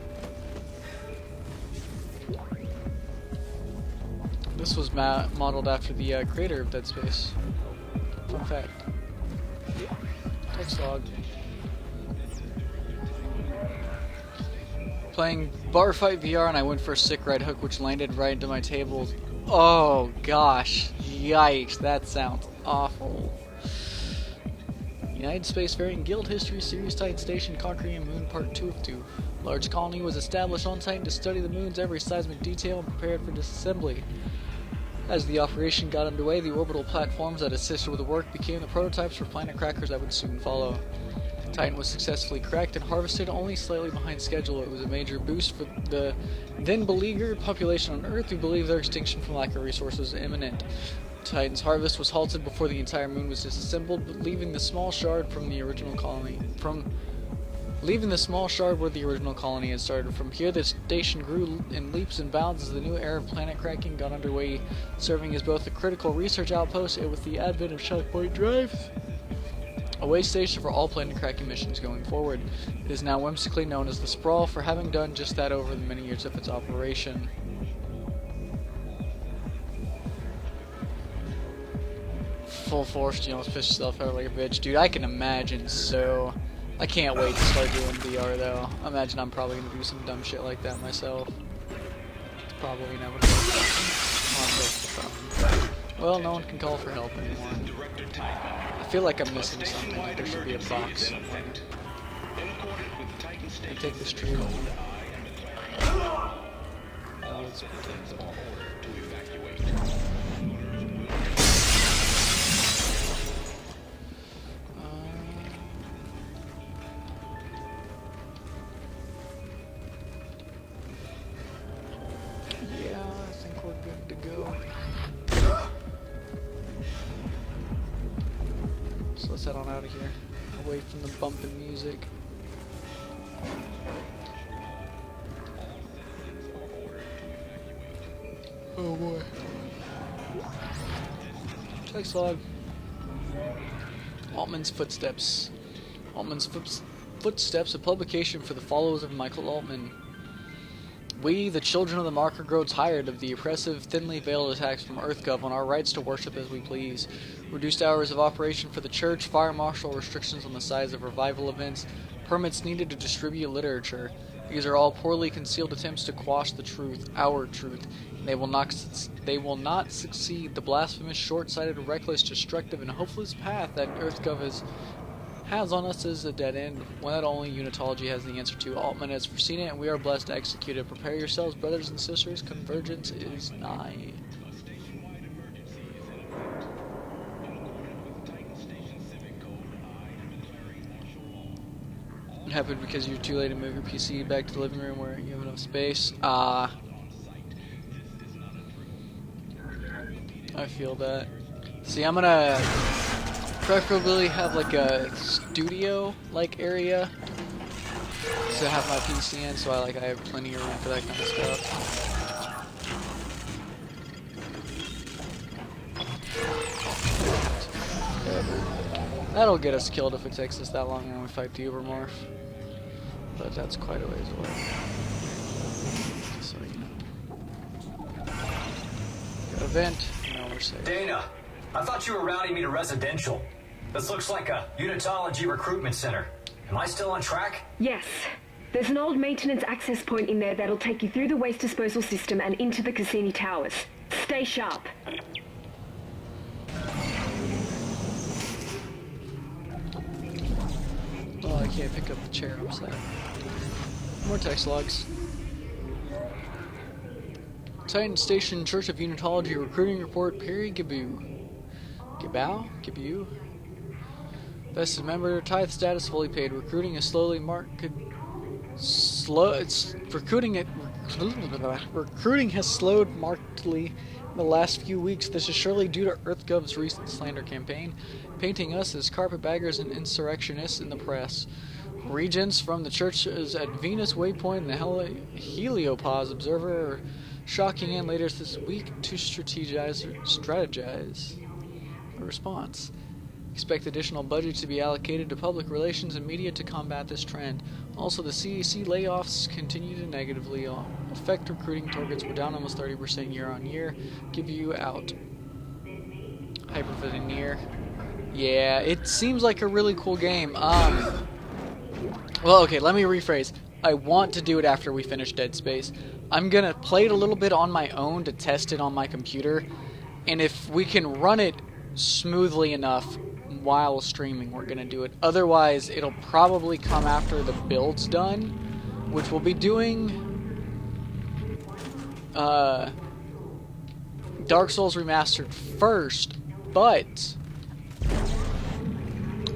This was modeled after the creator of Dead Space. Fun fact. Text log. Playing Bar Fight VR and I went for a sick right hook which landed right into my table. Oh gosh, yikes, that sounds awful. United Spacefaring Guild History Series Titan Station Conquering a Moon Part 2 of 2. Large colony was established on Titan to study the moon's every seismic detail and prepare it for disassembly. As the operation got underway, the orbital platforms that assisted with the work became the prototypes for planet crackers that would soon follow. Titan was successfully cracked and harvested only slightly behind schedule. It was a major boost for the then beleaguered population on Earth who believed their extinction from lack of resources was imminent. Titan's harvest was halted before the entire moon was disassembled, but leaving the small shard from the original colony where the original colony had started. From here, the station grew in leaps and bounds as the new era of planet cracking got underway, serving as both a critical research outpost and with the advent of checkpoint drives, a way station for all planet cracking missions going forward. It is now whimsically known as the Sprawl for having done just that over the many years of its operation. Full force, you almost piss yourself out like a bitch. Dude, I can imagine, so... I can't wait to start doing VR, though. I imagine I'm probably going to do some dumb shit like that myself. It's probably inevitable. Well, no one can call for help anymore. I feel like I'm missing something. Like there should be a box somewhere. I take this tree. Let's protect them all. Yeah, I think we're good to go. So let's head on out of here. away from the bumping music. Oh boy. Text log. Altman's Footsteps. Altman's Footsteps, a publication for the followers of Michael Altman. We, the children of the marker, grow tired of the oppressive, thinly veiled attacks from EarthGov on our rights to worship as we please. Reduced hours of operation for the church, fire marshal restrictions on the size of revival events, permits needed to distribute literature. These are all poorly concealed attempts to quash the truth, our truth. They will not succeed. The blasphemous, short-sighted, reckless, destructive, and hopeless path that EarthGov has on us is a dead end, one that only Unitology has the answer to. Altman has foreseen it, and we are blessed to execute it. Prepare yourselves, brothers and sisters. Convergence is nigh. It happened because you're too late to move your PC back to the living room where you have enough space. I feel that. See, I'm gonna preferably have like a studio-like area to have my PC in, so I have plenty of room for that kind of stuff. That'll get us killed if it takes us that long when we fight the Ubermorph, but that's quite a ways away. So you know, got a vent. No, we're safe. Dana, I thought you were routing me to residential. This looks like a Unitology recruitment center. Am I still on track? Yes. There's an old maintenance access point in there that'll take you through the waste disposal system and into the Cassini Towers. Stay sharp. Oh, I can't pick up the chair, I'm sad. More text logs. Titan Station Church of Unitology recruiting report, Perry Gibou. Gibou? Vested member, tithe status fully paid. Recruiting is slowly recruiting has slowed markedly in the last few weeks. This is surely due to EarthGov's recent slander campaign, painting us as carpetbaggers and insurrectionists in the press. Regents from the churches at Venus Waypoint and the Heliopause Observer are shocking in later this week to strategize a response. Expect additional budget to be allocated to public relations and media to combat this trend. Also, the CDC layoffs continue to negatively affect recruiting targets. We're down almost 30% year on year. Give you out. Hyperveneer. Yeah, it seems like a really cool game. Well, okay, let me rephrase. I want to do it after we finish Dead Space. I'm gonna play it a little bit on my own to test it on my computer, and if we can run it smoothly enough while streaming, we're gonna do it. Otherwise, it'll probably come after the build's done, which we'll be doing Dark Souls Remastered first, but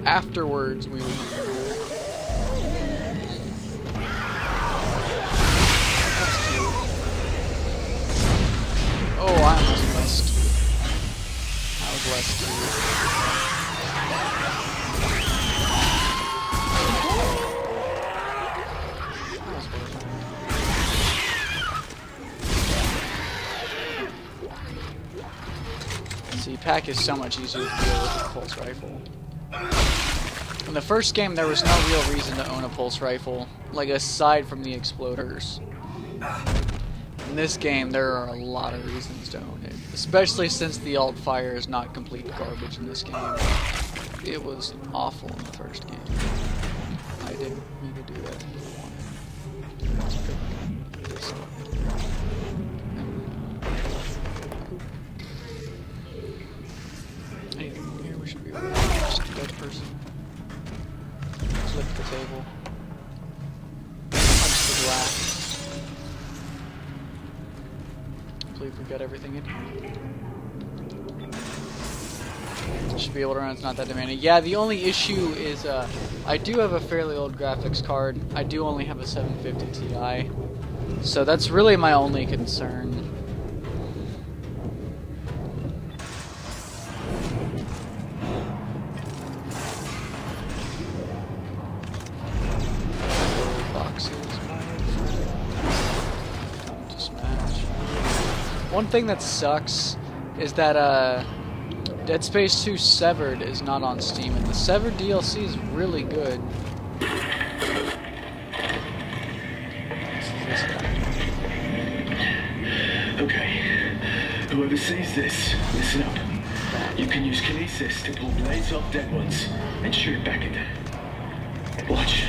afterwards we will. Oh, I almost blessed. I was blessed too. See, Pack is so much easier to deal with a pulse rifle. In the first game, there was no real reason to own a pulse rifle, like aside from the exploders. In this game, there are a lot of reasons to own it, especially since the alt fire is not complete garbage in this game. It was awful in the first game. I didn't mean to do that. Let's pick this up. Anything in here we should be able to just a dead person. Let's lift the table. Punch the glass. I believe we've got everything in here. Should be able to run, it's not that demanding. Yeah, the only issue is I do have a fairly old graphics card. I do only have a 750 Ti. So that's really my only concern. One thing that sucks is that Dead Space 2 Severed is not on Steam, and the Severed DLC is really good. Okay, whoever sees this, listen up. You can use kinesis to pull blades off dead ones and shoot it back at them. Watch.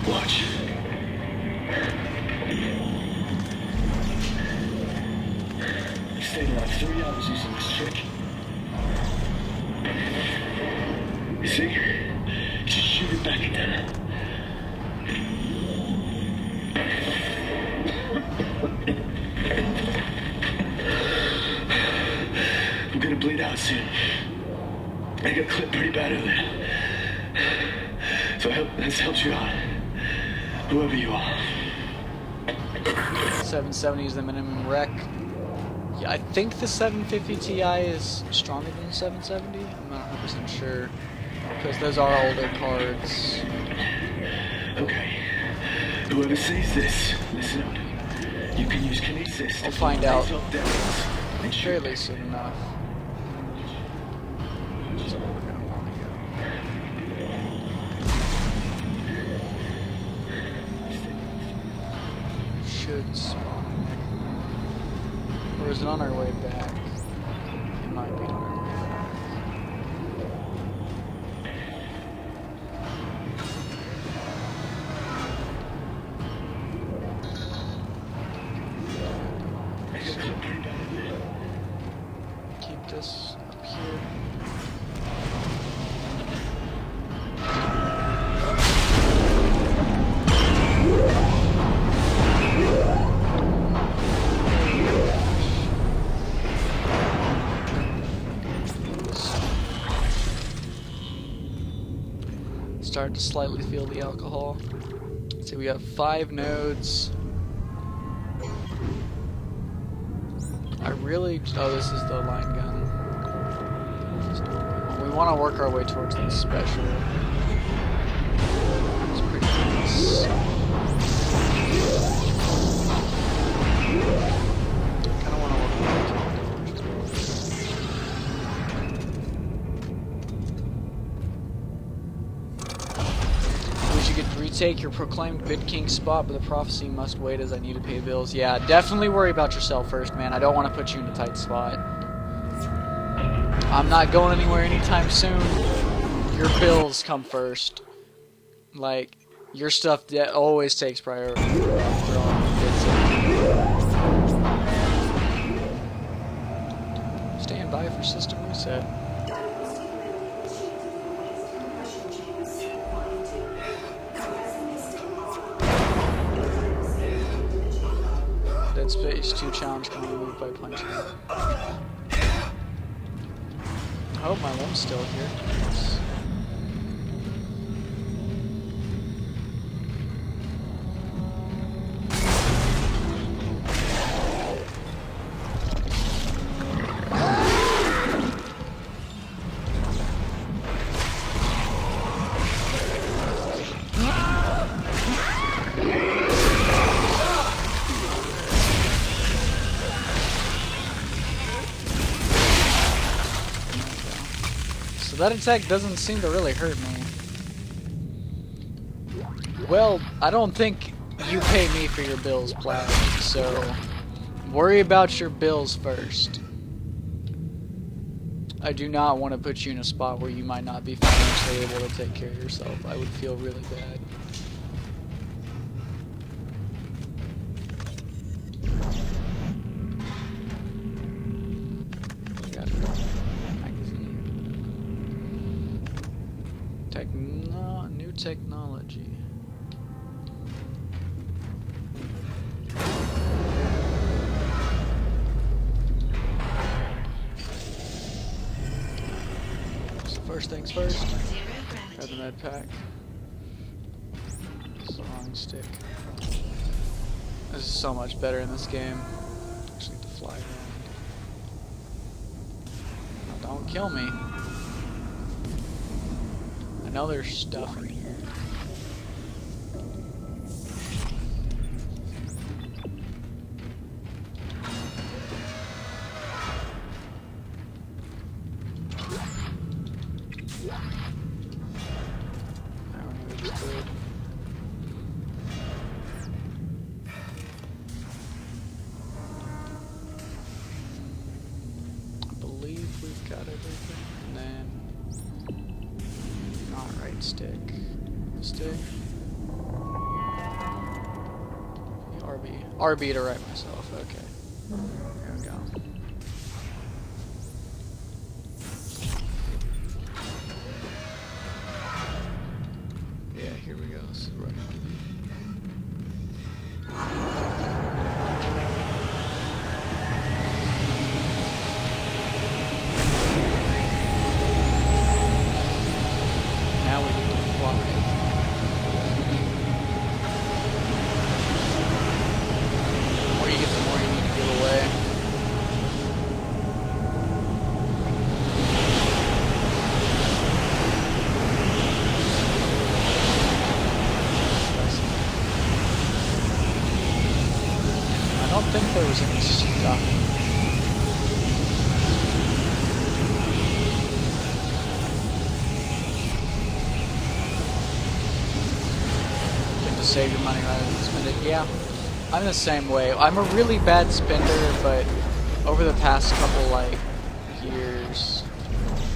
Watch. You stayed alive 3 hours using this trick. You see? Just shoot it back at them. I'm gonna bleed out soon. I got clipped pretty bad earlier. So I hope this helps you out. Whoever you are. 770 is the minimum rec. Yeah, I think the 750 Ti is stronger than the 770. I'm not 100% sure. Because those are older cards. Okay. Whoever sees this, listen up. You can use kinesis I'll to find out fairly soon enough. Should spawn. Or is it on our way back? It might be on our way back. Keep this up here. Start to slightly feel the alcohol. So we got 5 nodes. Oh, this is the line gun. We want to work our way towards the special. It's pretty nice. Kind of want to work our way towards you could retake your proclaimed Bid King spot, but the prophecy must wait as I need to pay bills. Yeah, definitely worry about yourself first, man. I don't want to put you in a tight spot. I'm not going anywhere anytime soon. Your bills come first. Like, your stuff that always takes priority. Stand by for system reset. Dead Space 2 challenge can be removed by punching. I hope my limb's still here. Yes. That attack doesn't seem to really hurt me. Well, I don't think you pay me for your bills, Plaid, so worry about your bills first. I do not want to put you in a spot where you might not be financially able to take care of yourself. I would feel really bad. New technology. So first things first, grab the med pack. Long stick. This is so much better in this game. Actually, to fly around. Now, don't kill me. I know there's stuff in here. got everything. And then not right stick. Stick. RB to right myself. Okay. There we go. Yeah, here we go. This is right. Now we need to fly. The more you get, the more you need to give away. I don't think there was any stuff. To save your money rather than spend it. Yeah, I'm the same way. I'm a really bad spender, but over the past couple like years,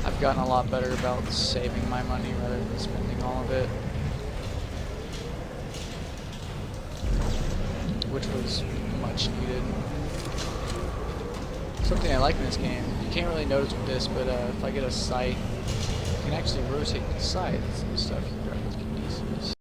I've gotten a lot better about saving my money rather than spending all of it, which was much needed. Something I like in this game, you can't really notice with this, but if I get a sight, you can actually rotate the sights and stuff. You grab with